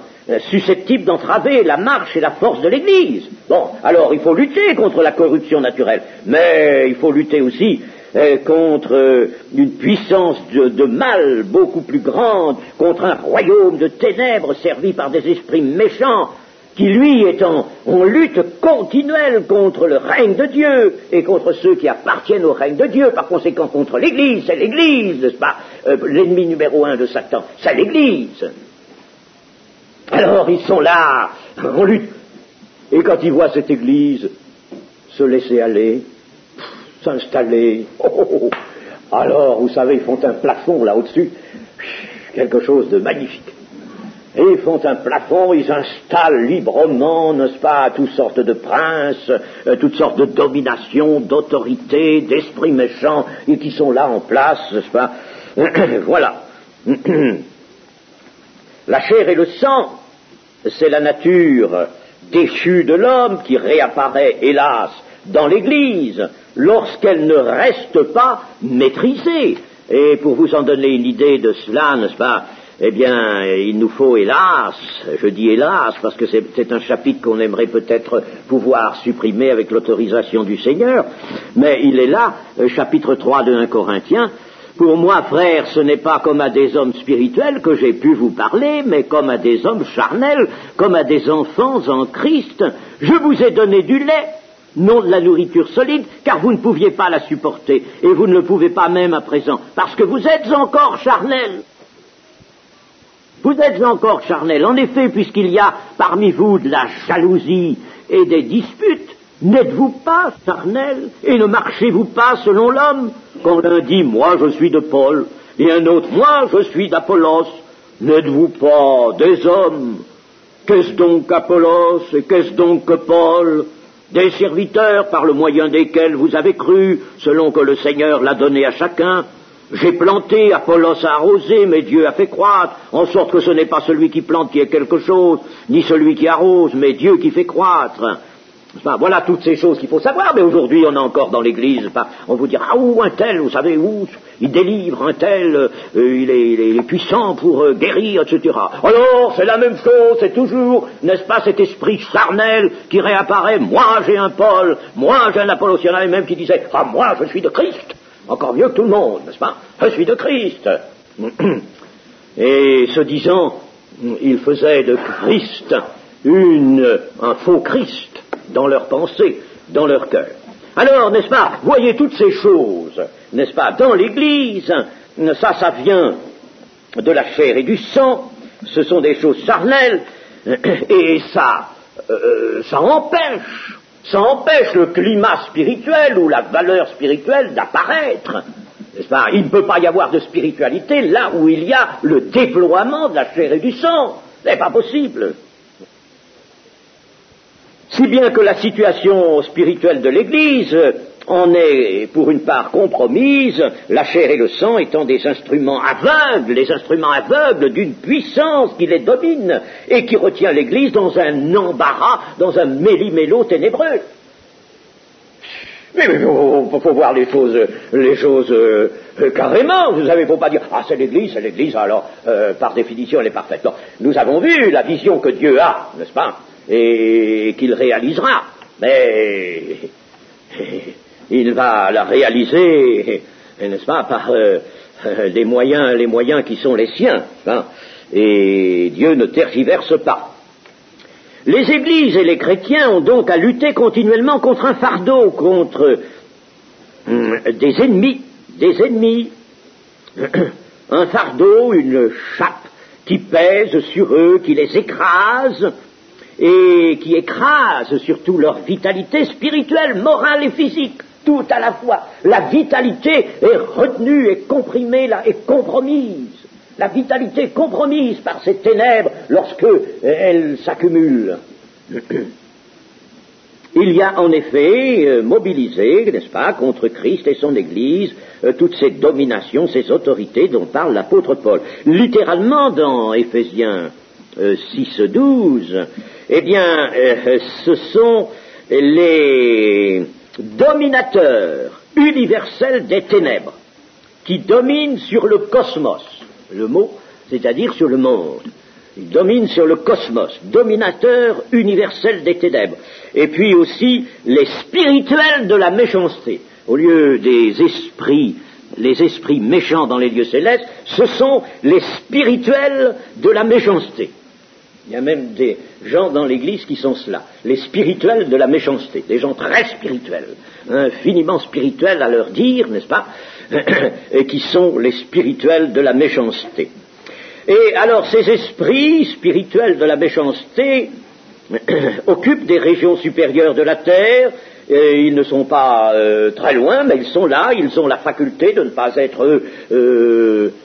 susceptible d'entraver la marche et la force de l'Église. Bon, alors il faut lutter contre la corruption naturelle, mais il faut lutter aussi contre une puissance de mal beaucoup plus grande, contre un royaume de ténèbres servi par des esprits méchants, qui lui est en lutte continuelle contre le règne de Dieu et contre ceux qui appartiennent au règne de Dieu, par conséquent contre l'Église, c'est l'Église, n'est-ce pas? L'ennemi numéro 1 de Satan, c'est l'Église. Alors ils sont là, en lutte, et quand ils voient cette Église se laisser aller, s'installer, alors vous savez, ils font un plafond là au-dessus, quelque chose de magnifique. Et ils font un plafond, ils installent librement, n'est-ce pas, toutes sortes de princes, toutes sortes de dominations, d'autorités, d'esprits méchants, et qui sont là en place, n'est-ce pas? Voilà. La chair et le sang, c'est la nature déchue de l'homme qui réapparaît, hélas, dans l'Église, lorsqu'elle ne reste pas maîtrisée. Et pour vous en donner une idée de cela, n'est-ce pas, eh bien, il nous faut, hélas, je dis hélas, parce que c'est un chapitre qu'on aimerait peut-être pouvoir supprimer avec l'autorisation du Seigneur, mais il est là, chapitre 3 de 1 Corinthiens. Pour moi, frères, ce n'est pas comme à des hommes spirituels que j'ai pu vous parler, mais comme à des hommes charnels, comme à des enfants en Christ. Je vous ai donné du lait, non de la nourriture solide, car vous ne pouviez pas la supporter, et vous ne le pouvez pas même à présent, parce que vous êtes encore charnels. Vous êtes encore charnels. En effet, puisqu'il y a parmi vous de la jalousie et des disputes, n'êtes-vous pas charnels et ne marchez-vous pas selon l'homme? Quand l'un dit « moi je suis de Paul » et un autre « moi je suis d'Apollos », n'êtes-vous pas des hommes? Qu'est-ce donc qu'Apollos et qu'est-ce donc que Paul? Des serviteurs par le moyen desquels vous avez cru, selon que le Seigneur l'a donné à chacun. J'ai planté, Apollos a arrosé, mais Dieu a fait croître, en sorte que ce n'est pas celui qui plante qui est quelque chose, ni celui qui arrose, mais Dieu qui fait croître. Enfin, voilà toutes ces choses qu'il faut savoir, mais aujourd'hui on a encore dans l'église, on vous dira, ah, où un tel, vous savez, où il délivre, un tel, il est puissant pour guérir, etc. Alors, c'est la même chose, c'est toujours, n'est-ce pas, cet esprit charnel qui réapparaît, moi j'ai un Paul, moi j'ai un Apollos, il y en avait même qui disaient, ah, moi je suis de Christ. Encore mieux que tout le monde, n'est-ce pas? Je suis de Christ. Et ce disant, il faisait de Christ un faux Christ dans leur pensée, dans leur cœur. Alors, n'est-ce pas, voyez toutes ces choses, n'est-ce pas, dans l'Église, ça vient de la chair et du sang, ce sont des choses charnelles, et ça empêche le climat spirituel ou la valeur spirituelle d'apparaître. N'est-ce pas? Il ne peut pas y avoir de spiritualité là où il y a le déploiement de la chair et du sang. Ce n'est pas possible. Si bien que la situation spirituelle de l'Église en est pour une part compromise, la chair et le sang étant des instruments aveugles, les instruments aveugles d'une puissance qui les domine et qui retient l'Église dans un embarras, dans un méli-mélo ténébreux. Mais faut voir les choses carrément. Vous savez, faut pas dire c'est l'Église, alors par définition elle est parfaite. Non, nous avons vu la vision que Dieu a, n'est-ce pas, et qu'il réalisera. Mais il va la réaliser, n'est-ce pas, par les moyens qui sont les siens. Hein, et Dieu ne tergiverse pas. Les églises et les chrétiens ont donc à lutter continuellement contre un fardeau, contre des ennemis, un fardeau, une chape qui pèse sur eux, qui les écrase, et qui écrase surtout leur vitalité spirituelle, morale et physique, tout à la fois. La vitalité est retenue, est comprimée, est compromise. La vitalité est compromise par ces ténèbres lorsque elles s'accumulent. Il y a en effet mobilisé, n'est-ce pas, contre Christ et son Église, toutes ces dominations, ces autorités dont parle l'apôtre Paul. Littéralement dans Éphésiens 6:12, eh bien, ce sont les dominateurs universels des ténèbres qui dominent sur le cosmos. Le mot, c'est-à-dire sur le monde. Il domine sur le cosmos, dominateur universel des ténèbres. Et puis aussi les spirituels de la méchanceté. Au lieu des esprits, les esprits méchants dans les lieux célestes, ce sont les spirituels de la méchanceté. Il y a même des gens dans l'Église qui sont cela, les spirituels de la méchanceté, des gens très spirituels, infiniment spirituels à leur dire, n'est-ce pas, et qui sont les spirituels de la méchanceté. Et alors ces esprits spirituels de la méchanceté occupent des régions supérieures de la terre, et ils ne sont pas très loin, mais ils sont là, ils ont la faculté de ne pas être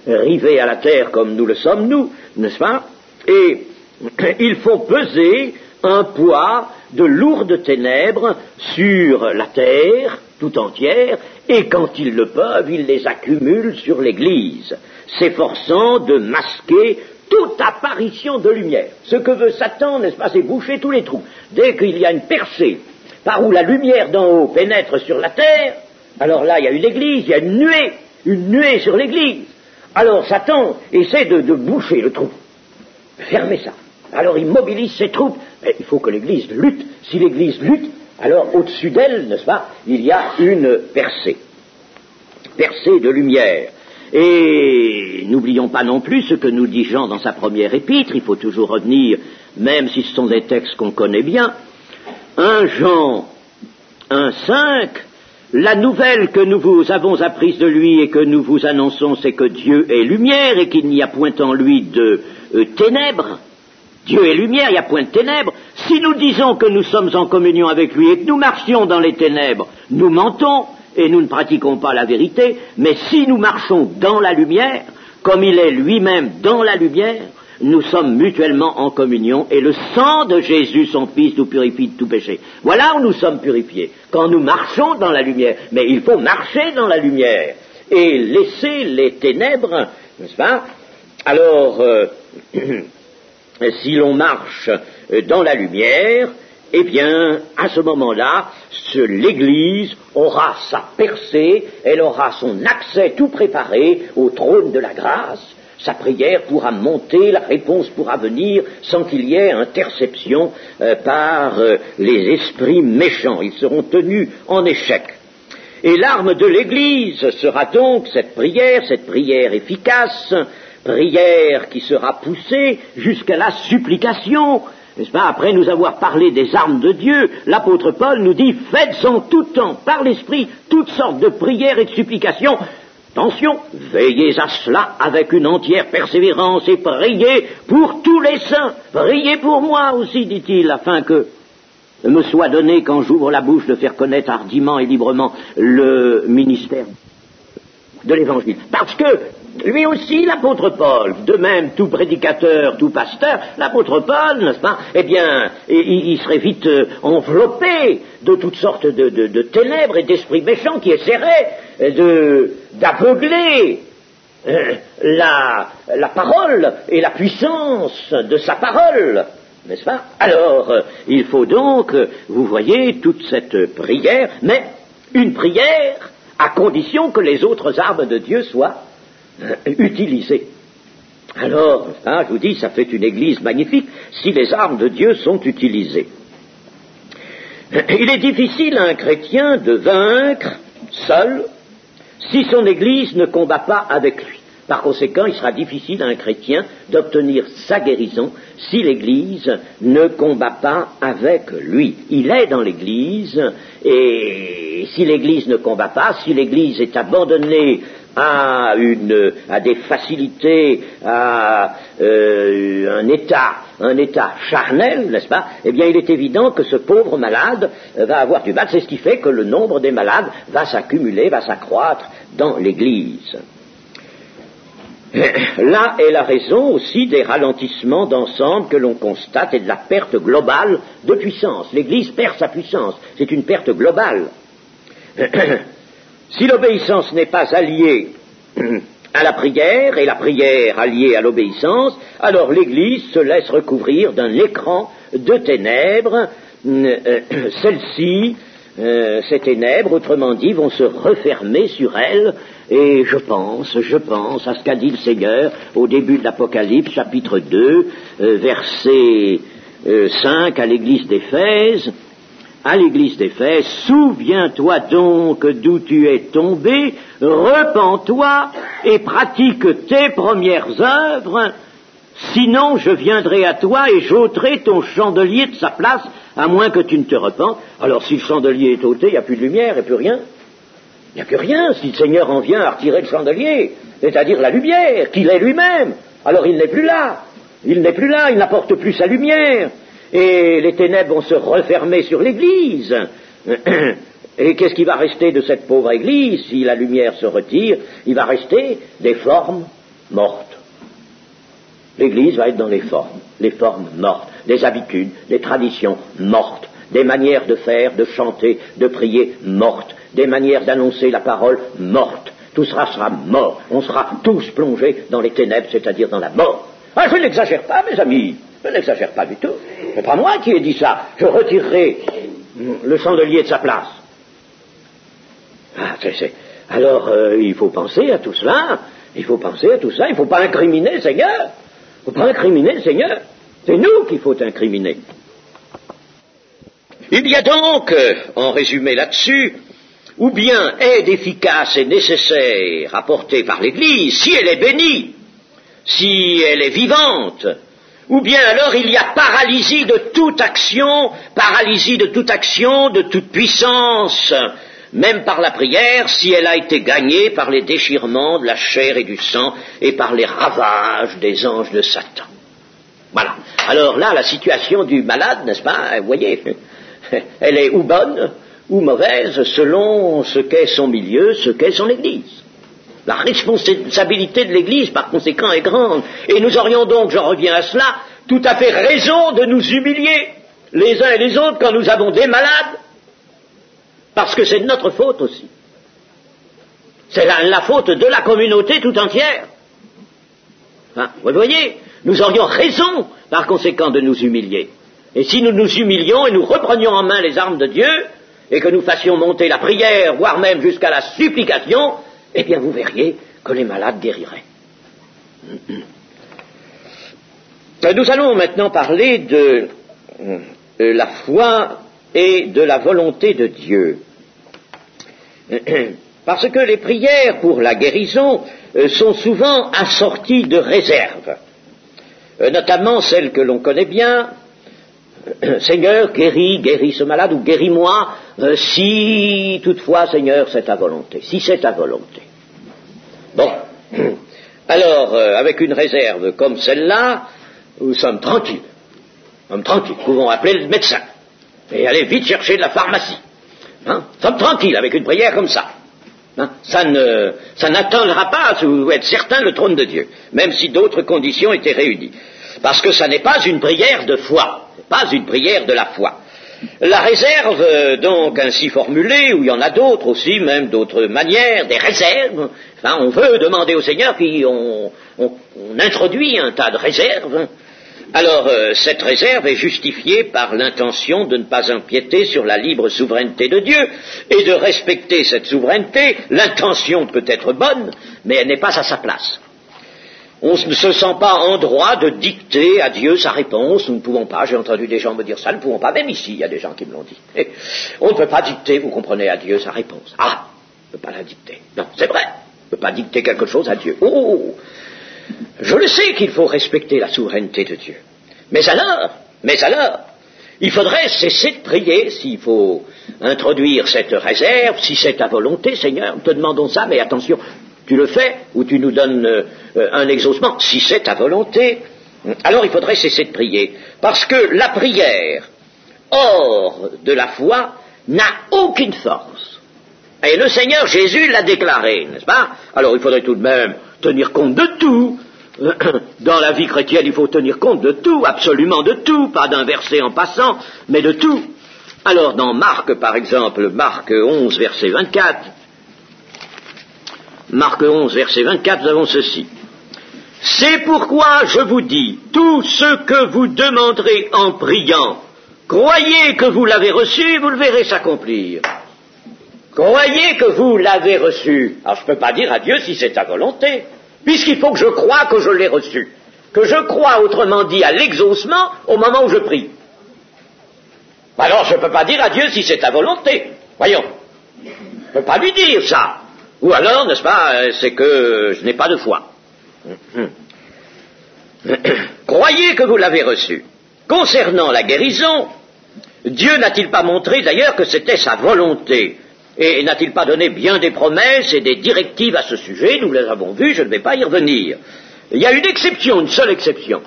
rivés à la terre comme nous le sommes, nous, n'est-ce pas? Et ils font peser un poids de lourdes ténèbres sur la terre tout entière, et quand ils le peuvent, ils les accumulent sur l'Église, s'efforçant de masquer toute apparition de lumière. Ce que veut Satan, n'est-ce pas, c'est boucher tous les trous. Dès qu'il y a une percée par où la lumière d'en haut pénètre sur la terre, alors là, il y a une église, il y a une nuée sur l'église. Alors Satan essaie de boucher le trou, fermer ça. Alors il mobilise ses troupes. Mais il faut que l'église lutte. Si l'église lutte, alors au-dessus d'elle, n'est-ce pas, il y a une percée de lumière. Et n'oublions pas non plus ce que nous dit Jean dans sa première épître, il faut toujours revenir, même si ce sont des textes qu'on connaît bien. 1 Jean 1,5, la nouvelle que nous vous avons apprise de lui et que nous vous annonçons, c'est que Dieu est lumière et qu'il n'y a point en lui de ténèbres. Dieu est lumière, il n'y a point de ténèbres. Si nous disons que nous sommes en communion avec lui et que nous marchions dans les ténèbres, nous mentons et nous ne pratiquons pas la vérité, mais si nous marchons dans la lumière, comme il est lui-même dans la lumière, nous sommes mutuellement en communion et le sang de Jésus, son Fils, nous purifie de tout péché. Voilà où nous sommes purifiés, quand nous marchons dans la lumière. Mais il faut marcher dans la lumière et laisser les ténèbres, n'est-ce pas? Alors, si l'on marche dans la lumière, eh bien, à ce moment-là, l'Église aura sa percée, elle aura son accès tout préparé au trône de la grâce. Sa prière pourra monter, la réponse pourra venir sans qu'il y ait interception par les esprits méchants. Ils seront tenus en échec. Et l'arme de l'Église sera donc cette prière efficace, prière qui sera poussée jusqu'à la supplication. N'est-ce pas? Après nous avoir parlé des armes de Dieu, l'apôtre Paul nous dit « Faites en tout temps, par l'Esprit, toutes sortes de prières et de supplications. » Attention, veillez à cela avec une entière persévérance et priez pour tous les saints. Priez pour moi aussi, dit-il, afin que me soit donné, quand j'ouvre la bouche, de faire connaître hardiment et librement le ministère de l'Évangile. Parce que lui aussi, l'apôtre Paul, de même tout prédicateur, tout pasteur, l'apôtre Paul, n'est-ce pas, eh bien, il serait vite enveloppé de toutes sortes de ténèbres et d'esprits méchants qui essaieraient d'aveugler la parole et la puissance de sa parole, n'est-ce pas? Alors, il faut donc, vous voyez, toute cette prière, mais une prière à condition que les autres armes de Dieu soient utilisées. Alors, je vous dis, ça fait une église magnifique si les armes de Dieu sont utilisées. Il est difficile à un chrétien de vaincre seul si son église ne combat pas avec lui. Par conséquent, il sera difficile à un chrétien d'obtenir sa guérison si l'Église ne combat pas avec lui. Il est dans l'Église, et si l'Église ne combat pas, si l'Église est abandonnée à des facilités, à un état charnel, n'est-ce pas? Eh bien, il est évident que ce pauvre malade va avoir du mal. C'est ce qui fait que le nombre des malades va s'accumuler, va s'accroître dans l'Église. Là est la raison aussi des ralentissements d'ensemble que l'on constate et de la perte globale de puissance. L'Église perd sa puissance, c'est une perte globale. Si l'obéissance n'est pas alliée à la prière, et la prière alliée à l'obéissance, alors l'Église se laisse recouvrir d'un écran de ténèbres. Celles-ci, ces ténèbres, autrement dit, vont se refermer sur elle, et je pense à ce qu'a dit le Seigneur au début de l'Apocalypse, chapitre 2, verset 5, à l'église d'Éphèse. À l'église d'Éphèse, souviens-toi donc d'où tu es tombé, repens-toi et pratique tes premières œuvres, sinon je viendrai à toi et j'ôterai ton chandelier de sa place, à moins que tu ne te repentes. Alors si le chandelier est ôté, il n'y a plus de lumière, il n'y a plus rien. Il n'y a plus rien si le Seigneur en vient à retirer le chandelier, c'est-à-dire la lumière, qu'il est lui-même. Alors il n'est plus là, il n'apporte plus sa lumière. Et les ténèbres vont se refermer sur l'Église. Et qu'est-ce qui va rester de cette pauvre Église si la lumière se retire? Il va rester des formes mortes. L'Église va être dans les formes mortes, des habitudes, des traditions mortes, des manières de faire, de chanter, de prier mortes, des manières d'annoncer la parole morte. Tout sera mort. On sera tous plongés dans les ténèbres, c'est-à-dire dans la mort. Je n'exagère pas, mes amis. Je n'exagère pas du tout. C'est pas moi qui ai dit ça. Je retirerai le chandelier de sa place. Alors, il faut penser à tout cela. Il faut pas incriminer le Seigneur. C'est nous qu'il faut incriminer. Il y a donc, en résumé là-dessus, ou bien aide efficace et nécessaire apportée par l'Église, si elle est bénie, si elle est vivante, ou bien alors il y a paralysie de toute action, de toute puissance, même par la prière, si elle a été gagnée par les déchirements de la chair et du sang et par les ravages des anges de Satan. Voilà. Alors là, la situation du malade, n'est-ce pas, vous voyez, elle est ou bonne ou mauvaise selon ce qu'est son milieu, ce qu'est son Église. La responsabilité de l'Église, par conséquent, est grande. Et nous aurions donc, j'en reviens à cela, tout à fait raison de nous humilier, les uns et les autres, quand nous avons des malades, parce que c'est de notre faute aussi. C'est la faute de la communauté tout entière. Vous voyez, nous aurions raison, par conséquent, de nous humilier. Et si nous nous humilions et nous reprenions en main les armes de Dieu, et que nous fassions monter la prière, voire même jusqu'à la supplication, eh bien vous verriez que les malades guériraient. Nous allons maintenant parler de la foi et de la volonté de Dieu. Parce que les prières pour la guérison sont souvent assorties de réserves, notamment celles que l'on connaît bien. Seigneur, guéris ce malade, ou guéris-moi, si toutefois, Seigneur, c'est ta volonté. Si c'est ta volonté. Bon. Alors, avec une réserve comme celle-là, nous sommes tranquilles. Nous pouvons appeler le médecin et aller vite chercher de la pharmacie. Nous sommes tranquilles avec une prière comme ça. Ça n'atteindra pas, si vous êtes certain, le trône de Dieu, même si d'autres conditions étaient réunies. Parce que ça n'est pas une prière de foi. Pas une prière de la foi. La réserve, donc, ainsi formulée, ou il y en a d'autres aussi, même d'autres manières, des réserves, on veut demander au Seigneur, puis on introduit un tas de réserves, Alors, cette réserve est justifiée par l'intention de ne pas empiéter sur la libre souveraineté de Dieu et de respecter cette souveraineté. L'intention peut être bonne, mais elle n'est pas à sa place. On ne se sent pas en droit de dicter à Dieu sa réponse. Nous ne pouvons pas, j'ai entendu des gens me dire ça, nous ne pouvons pas, même ici, il y a des gens qui me l'ont dit. On ne peut pas dicter, vous comprenez, à Dieu sa réponse. Ah, on ne peut pas la dicter. Non, c'est vrai, on ne peut pas dicter quelque chose à Dieu. Oh, je le sais qu'il faut respecter la souveraineté de Dieu. Mais alors, il faudrait cesser de prier s'il faut introduire cette réserve, si c'est ta volonté, Seigneur, nous te demandons ça, mais attention, tu le fais ou tu nous donnes un exaucement, si c'est ta volonté, alors il faudrait cesser de prier. Parce que la prière hors de la foi n'a aucune force. Et le Seigneur Jésus l'a déclaré, n'est-ce pas? Alors il faudrait tout de même tenir compte de tout. Dans la vie chrétienne, il faut tenir compte de tout, absolument de tout, pas d'un verset en passant, mais de tout. Alors dans Marc, par exemple, Marc 11, verset 24, Marc 11, verset 24, nous avons ceci. C'est pourquoi je vous dis, tout ce que vous demanderez en priant, croyez que vous l'avez reçu, vous le verrez s'accomplir. Croyez que vous l'avez reçu. Alors je ne peux pas dire à Dieu si c'est ta volonté, puisqu'il faut que je croie que je l'ai reçu. Que je croie, autrement dit, à l'exaucement au moment où je prie. Alors je ne peux pas dire à Dieu si c'est ta volonté. Voyons. Je ne peux pas lui dire ça. Ou alors, n'est-ce pas, c'est que je n'ai pas de foi. Croyez que vous l'avez reçu. Concernant la guérison, Dieu n'a-t-il pas montré d'ailleurs que c'était sa volonté? Et n'a-t-il pas donné bien des promesses et des directives à ce sujet? Nous les avons vues, je ne vais pas y revenir. Il y a une exception, une seule exception,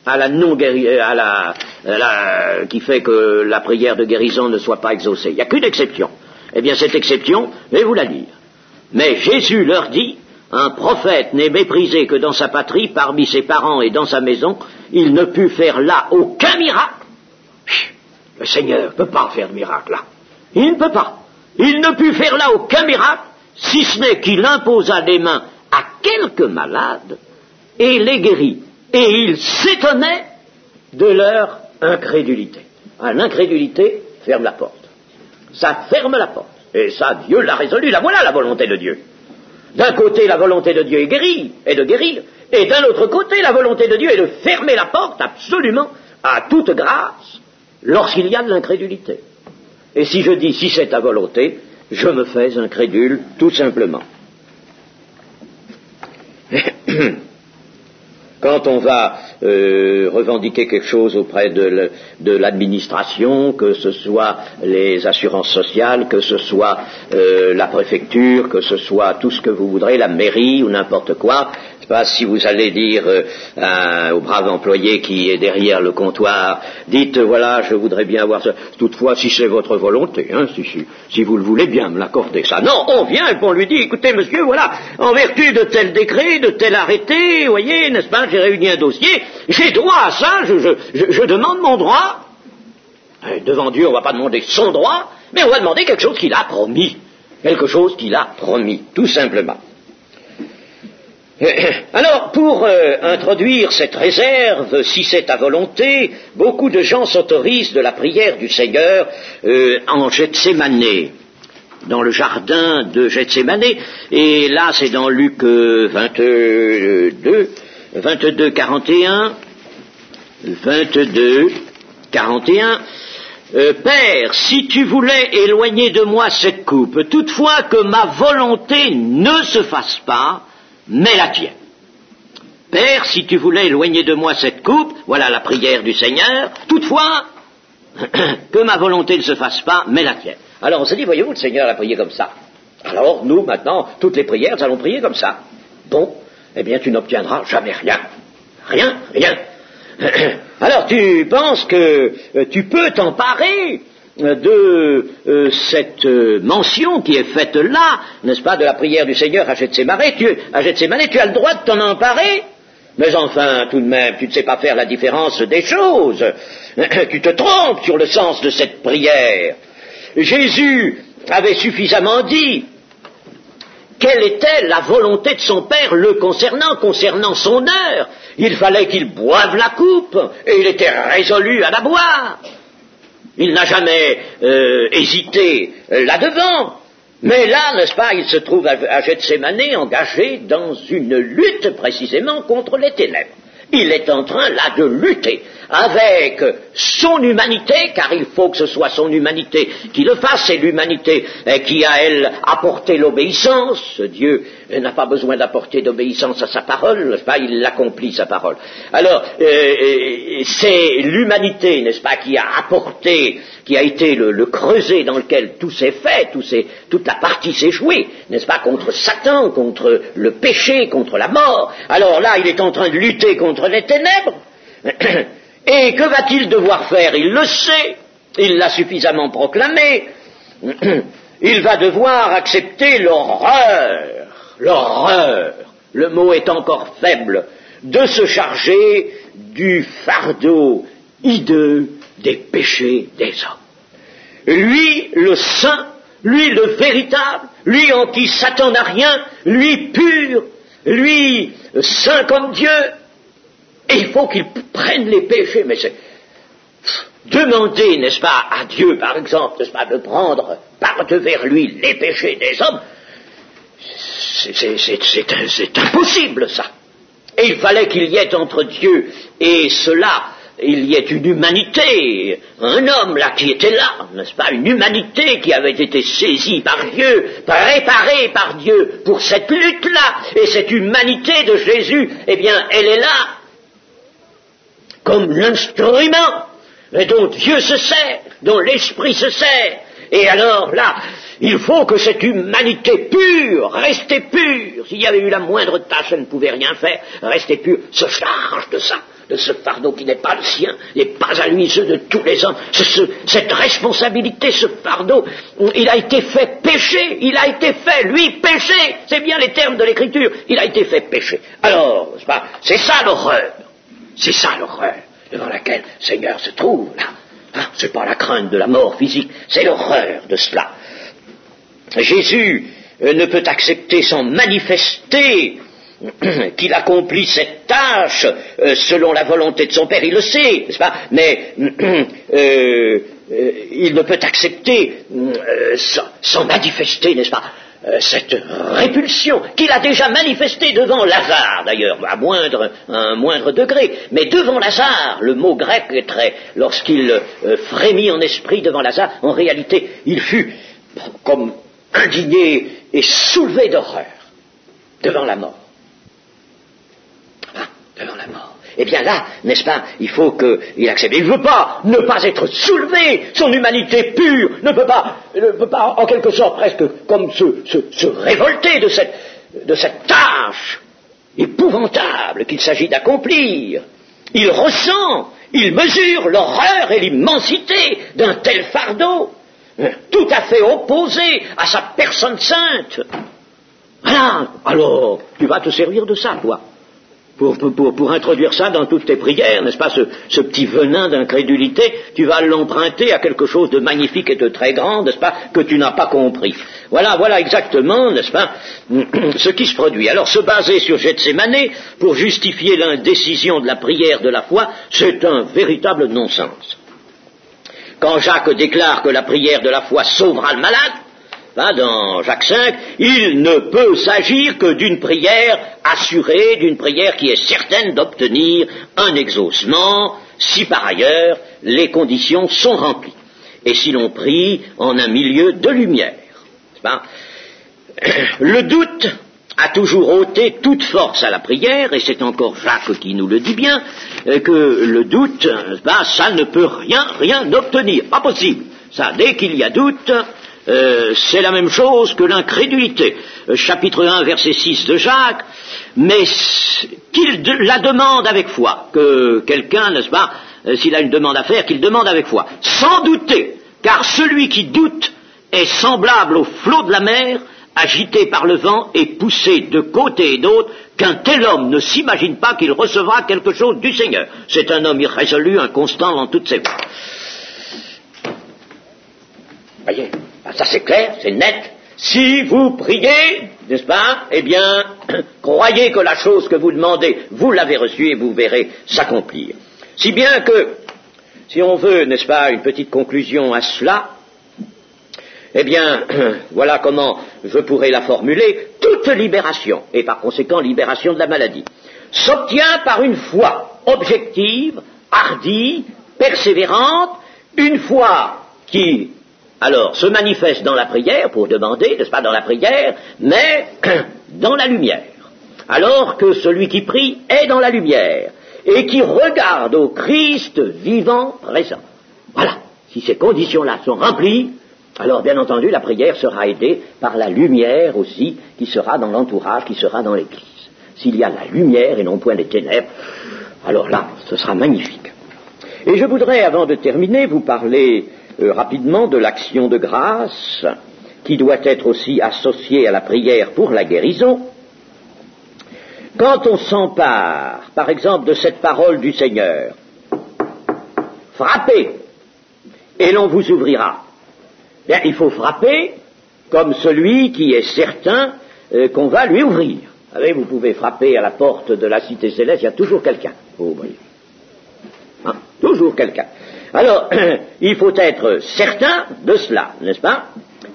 à la qui fait que la prière de guérison ne soit pas exaucée. Il n'y a qu'une exception. Eh bien, cette exception, je vais vous la lire. Mais Jésus leur dit, un prophète n'est méprisé que dans sa patrie, parmi ses parents et dans sa maison, il ne put faire là aucun miracle. Le Seigneur ne peut pas faire de miracle là. Il ne peut pas. Il ne put faire là aucun miracle, si ce n'est qu'il imposa les mains à quelques malades et les guérit. Et il s'étonnait de leur incrédulité. L'incrédulité ferme la porte. Ça ferme la porte. Et ça, Dieu l'a résolu. Là, voilà la volonté de Dieu. D'un côté, la volonté de Dieu est de guérir. Et d'un autre côté, la volonté de Dieu est de fermer la porte absolument à toute grâce lorsqu'il y a de l'incrédulité. Et si je dis, si c'est ta volonté, je me fais incrédule, tout simplement. Quand on va revendiquer quelque chose auprès de l'administration, que ce soit les assurances sociales, que ce soit la préfecture, que ce soit tout ce que vous voudrez, la mairie ou n'importe quoi, c'est pas si vous allez dire au brave employé qui est derrière le comptoir, dites voilà, je voudrais bien avoir ça, toutefois si c'est votre volonté, hein, si vous le voulez bien me l'accorder ça. Non, on vient et on lui dit, écoutez monsieur, voilà, en vertu de tel décret, de tel arrêté, voyez, n'est-ce pas, j'ai réuni un dossier, j'ai droit à ça, je demande mon droit. Et devant Dieu, on ne va pas demander son droit, mais on va demander quelque chose qu'il a promis. Quelque chose qu'il a promis, tout simplement. Alors, pour introduire cette réserve, si c'est ta volonté, beaucoup de gens s'autorisent de la prière du Seigneur en Gethsémanée, dans le jardin de Gethsémanée, et là c'est dans Luc 22, 41, 22, 41, Père, si tu voulais éloigner de moi cette coupe, toutefois que ma volonté ne se fasse pas, mais la tienne. Père, si tu voulais éloigner de moi cette coupe, voilà la prière du Seigneur, toutefois, que ma volonté ne se fasse pas, mais la tienne. Alors on s'est dit, voyez-vous, le Seigneur a prié comme ça. Alors nous, maintenant, toutes les prières, nous allons prier comme ça. Bon, eh bien tu n'obtiendras jamais rien. Rien, rien. Alors tu penses que tu peux t'emparer de cette mention qui est faite là, n'est-ce pas, de la prière du Seigneur à Gethsémanée, tu as le droit de t'en emparer, mais enfin, tout de même, tu ne sais pas faire la différence des choses, tu te trompes sur le sens de cette prière. Jésus avait suffisamment dit, quelle était la volonté de son père le concernant son heure. Il fallait qu'il boive la coupe, et il était résolu à la boire. Il n'a jamais hésité là-devant. Mais là, n'est-ce pas, il se trouve à Gethsémane engagé dans une lutte précisément contre les ténèbres. Il est en train là de lutter avec son humanité, car il faut que ce soit son humanité qui le fasse, c'est l'humanité qui a, elle, apporté l'obéissance. Dieu n'a pas besoin d'apporter d'obéissance à sa parole, n'est-ce pas, il l'accomplit sa parole. Alors, c'est l'humanité, n'est-ce pas, qui a apporté, qui a été le creuset dans lequel tout s'est fait, toute la partie s'est jouée, n'est-ce pas, contre Satan, contre le péché, contre la mort. Alors là, il est en train de lutter contre les ténèbres. Et que va-t-il devoir faire? Il le sait, il l'a suffisamment proclamé. Il va devoir accepter l'horreur, le mot est encore faible, de se charger du fardeau hideux des péchés des hommes. Lui, le saint, lui, le véritable, lui en qui Satan n'a rien, lui pur, lui, saint comme Dieu. Et il faut qu'il prenne les péchés, mais c'est demander, n'est-ce pas, à Dieu, par exemple, n'est-ce pas, de prendre par-devers lui les péchés des hommes, c'est impossible, ça. Et il fallait qu'il y ait entre Dieu et cela, il y ait une humanité, un homme là qui était là, n'est-ce pas, une humanité qui avait été saisie par Dieu, préparée par Dieu pour cette lutte-là, et cette humanité de Jésus, eh bien, elle est là, comme l'instrument dont Dieu se sert, dont l'Esprit se sert. Et alors là, il faut que cette humanité pure, restée pure, s'il y avait eu la moindre tâche, elle ne pouvait rien faire, restée pure, se charge de ça, de ce fardeau qui n'est pas le sien, n'est pas à lui, ceux de tous les hommes, cette responsabilité, ce fardeau, il a été fait péché, il a été fait, lui, péché, c'est bien les termes de l'Écriture, il a été fait péché. Alors, c'est ça l'horreur. C'est ça l'horreur devant laquelle le Seigneur se trouve, là. Hein, c'est pas la crainte de la mort physique, c'est l'horreur de cela. Jésus ne peut accepter sans manifester qu'il accomplit cette tâche selon la volonté de son Père, il le sait, n'est-ce pas, mais il ne peut accepter sans manifester, n'est-ce pas, cette répulsion qu'il a déjà manifestée devant Lazare, d'ailleurs, à un moindre degré, mais devant Lazare, le mot grec est lorsqu'il frémit en esprit devant Lazare, en réalité, il fut comme indigné et soulevé d'horreur devant la mort. Devant la mort. Eh bien là, n'est-ce pas, il faut qu'il accepte. Il ne veut pas ne pas être soulevé, son humanité pure ne peut pas en quelque sorte presque comme se révolter de cette tâche épouvantable qu'il s'agit d'accomplir. Il ressent, il mesure l'horreur et l'immensité d'un tel fardeau, tout à fait opposé à sa personne sainte. Voilà, alors, tu vas te servir de ça, toi. Pour introduire ça dans toutes tes prières, n'est-ce pas, ce petit venin d'incrédulité, tu vas l'emprunter à quelque chose de magnifique et de très grand, n'est-ce pas, que tu n'as pas compris. Voilà exactement, n'est-ce pas, ce qui se produit. Alors, se baser sur Gethsémane pour justifier l'indécision de la prière de la foi, c'est un véritable non-sens. Quand Jacques déclare que la prière de la foi sauvera le malade, dans Jacques 5, il ne peut s'agir que d'une prière assurée, d'une prière qui est certaine d'obtenir un exaucement, si par ailleurs les conditions sont remplies, et si l'on prie en un milieu de lumière. Le doute a toujours ôté toute force à la prière, et c'est encore Jacques qui nous le dit bien, que le doute, ça ne peut rien obtenir, pas possible. Ça, dès qu'il y a doute, c'est la même chose que l'incrédulité. Chapitre 1, verset 6 de Jacques, mais qu'il la demande avec foi, que quelqu'un, n'est-ce pas, s'il a une demande à faire, qu'il demande avec foi, sans douter, car celui qui doute est semblable au flot de la mer, agité par le vent et poussé de côté et d'autre, qu'un tel homme ne s'imagine pas qu'il recevra quelque chose du Seigneur. C'est un homme irrésolu, inconstant dans toutes ses voies. Voyez, ça c'est clair, c'est net. Si vous priez, n'est-ce pas? Eh bien, croyez que la chose que vous demandez, vous l'avez reçue et vous verrez s'accomplir. Si bien que, si on veut, n'est-ce pas, une petite conclusion à cela, eh bien, voilà comment je pourrais la formuler. Toute libération, et par conséquent libération de la maladie, s'obtient par une foi objective, hardie, persévérante, une foi qui, alors, se manifeste dans la prière, pour demander, n'est-ce pas, dans la prière, mais dans la lumière. Alors que celui qui prie est dans la lumière, et qui regarde au Christ vivant présent. Voilà. Si ces conditions-là sont remplies, alors bien entendu la prière sera aidée par la lumière aussi, qui sera dans l'entourage, qui sera dans l'Église. S'il y a la lumière et non point les ténèbres, alors là, ce sera magnifique. Et je voudrais, avant de terminer, vous parler rapidement de l'action de grâce, qui doit être aussi associée à la prière pour la guérison. Quand on s'empare, par exemple, de cette parole du Seigneur, frappez, et l'on vous ouvrira. Bien, il faut frapper comme celui qui est certain qu'on va lui ouvrir. Vous savez, vous pouvez frapper à la porte de la cité céleste, il y a toujours quelqu'un, vous voyez. Hein, toujours quelqu'un. Alors, il faut être certain de cela, n'est-ce pas?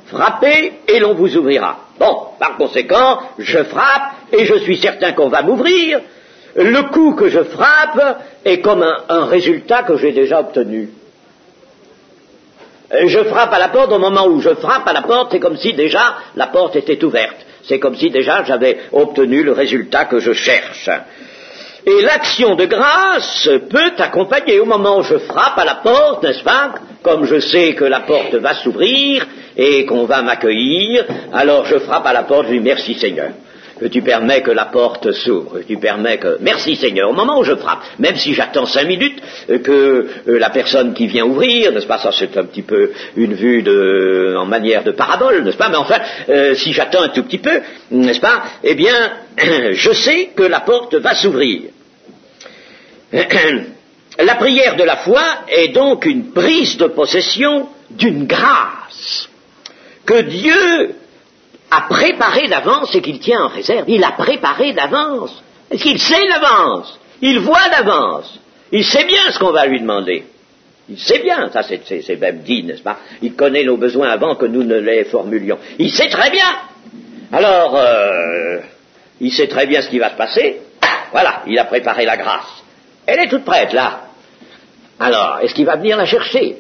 Frappez et l'on vous ouvrira. Bon, par conséquent, je frappe et je suis certain qu'on va m'ouvrir. Le coup que je frappe est comme un résultat que j'ai déjà obtenu. Je frappe à la porte, au moment où je frappe à la porte, c'est comme si déjà la porte était ouverte. C'est comme si déjà j'avais obtenu le résultat que je cherche. Et l'action de grâce peut accompagner au moment où je frappe à la porte, n'est-ce pas? Comme je sais que la porte va s'ouvrir et qu'on va m'accueillir, alors je frappe à la porte, je dis merci Seigneur. Que tu permets que la porte s'ouvre, que tu permets que... Merci Seigneur, au moment où je frappe, même si j'attends 5 minutes que la personne qui vient ouvrir, n'est-ce pas, ça c'est un petit peu une vue en manière de parabole, n'est-ce pas, mais enfin, si j'attends un tout petit peu, n'est-ce pas, eh bien, je sais que la porte va s'ouvrir. La prière de la foi est donc une prise de possession d'une grâce que Dieu a préparé d'avance et qu'il tient en réserve. Il a préparé d'avance. Est-ce qu'il sait d'avance? Il voit d'avance. Il sait bien ce qu'on va lui demander. Il sait bien, ça c'est même dit, n'est-ce pas? Il connaît nos besoins avant que nous ne les formulions. Il sait très bien. Alors, il sait très bien ce qui va se passer. Voilà, il a préparé la grâce. Elle est toute prête, là. Alors, est-ce qu'il va venir la chercher,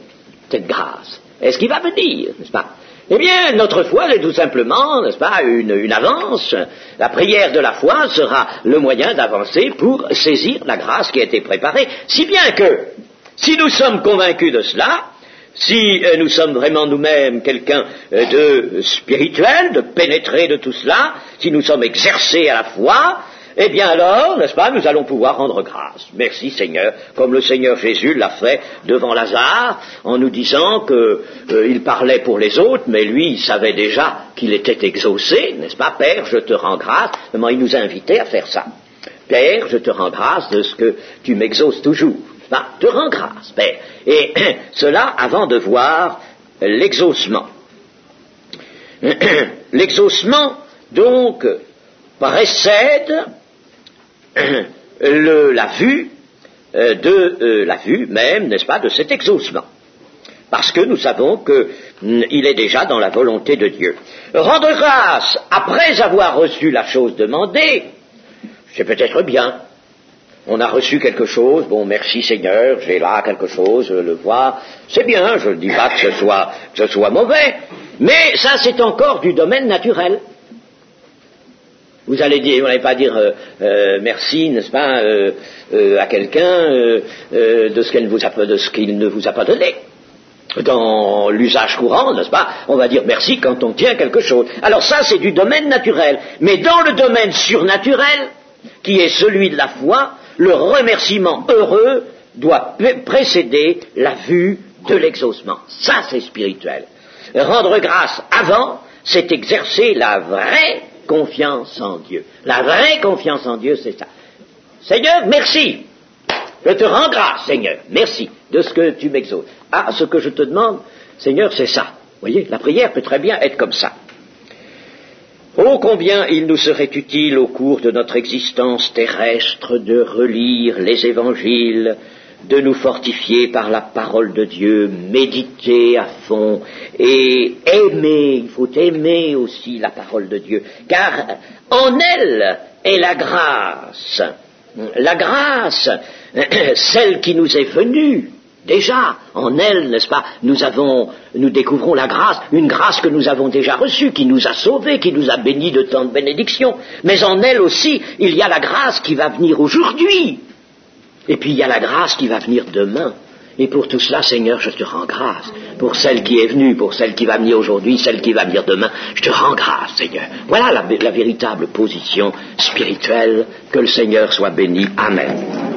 cette grâce? Est-ce qu'il va venir, n'est-ce pas? Eh bien, notre foi, c'est tout simplement, n'est-ce pas, une avance. La prière de la foi sera le moyen d'avancer pour saisir la grâce qui a été préparée. Si bien que, si nous sommes convaincus de cela, si nous sommes vraiment nous-mêmes quelqu'un de spirituel, de pénétré de tout cela, si nous sommes exercés à la foi, eh bien alors, n'est-ce pas, nous allons pouvoir rendre grâce. Merci Seigneur, comme le Seigneur Jésus l'a fait devant Lazare, en nous disant qu'il parlait pour les autres, mais lui, il savait déjà qu'il était exaucé, n'est-ce pas? Père, je te rends grâce. Vraiment, il nous a invités à faire ça. Père, je te rends grâce de ce que tu m'exauces toujours. Te rends grâce, Père. Et cela avant de voir l'exaucement. L'exaucement, donc, précède la vue la vue même, n'est-ce pas, de cet exaucement. Parce que nous savons qu'il est déjà dans la volonté de Dieu. Rendre grâce après avoir reçu la chose demandée, c'est peut-être bien. On a reçu quelque chose, bon, merci Seigneur, j'ai là quelque chose, je le vois, c'est bien, je ne dis pas que ce soit mauvais, mais ça c'est encore du domaine naturel. Vous n'allez pas dire merci, n'est-ce pas, à quelqu'un de ce qu'il ne vous a pas donné. Dans l'usage courant, n'est-ce pas, on va dire merci quand on tient quelque chose. Alors ça, c'est du domaine naturel. Mais dans le domaine surnaturel, qui est celui de la foi, le remerciement heureux doit précéder la vue de l'exaucement. Ça, c'est spirituel. Rendre grâce avant, c'est exercer la vraie confiance en Dieu. La vraie confiance en Dieu, c'est ça. Seigneur, merci. Je te rends grâce, Seigneur. Merci de ce que tu m'exauces. Ah, ce que je te demande, Seigneur, c'est ça. Vous voyez, la prière peut très bien être comme ça. Ô ô combien il nous serait utile au cours de notre existence terrestre de relire les évangiles, de nous fortifier par la parole de Dieu, méditer à fond et aimer, il faut aimer aussi la parole de Dieu, car en elle est la grâce. La grâce, celle qui nous est venue, déjà, en elle, n'est-ce pas, nous découvrons la grâce, une grâce que nous avons déjà reçue, qui nous a sauvés, qui nous a bénis de tant de bénédictions. Mais en elle aussi, il y a la grâce qui va venir aujourd'hui. Et puis il y a la grâce qui va venir demain. Et pour tout cela, Seigneur, je te rends grâce. Pour celle qui est venue, pour celle qui va venir aujourd'hui, celle qui va venir demain, je te rends grâce, Seigneur. Voilà la véritable position spirituelle. Que le Seigneur soit béni. Amen.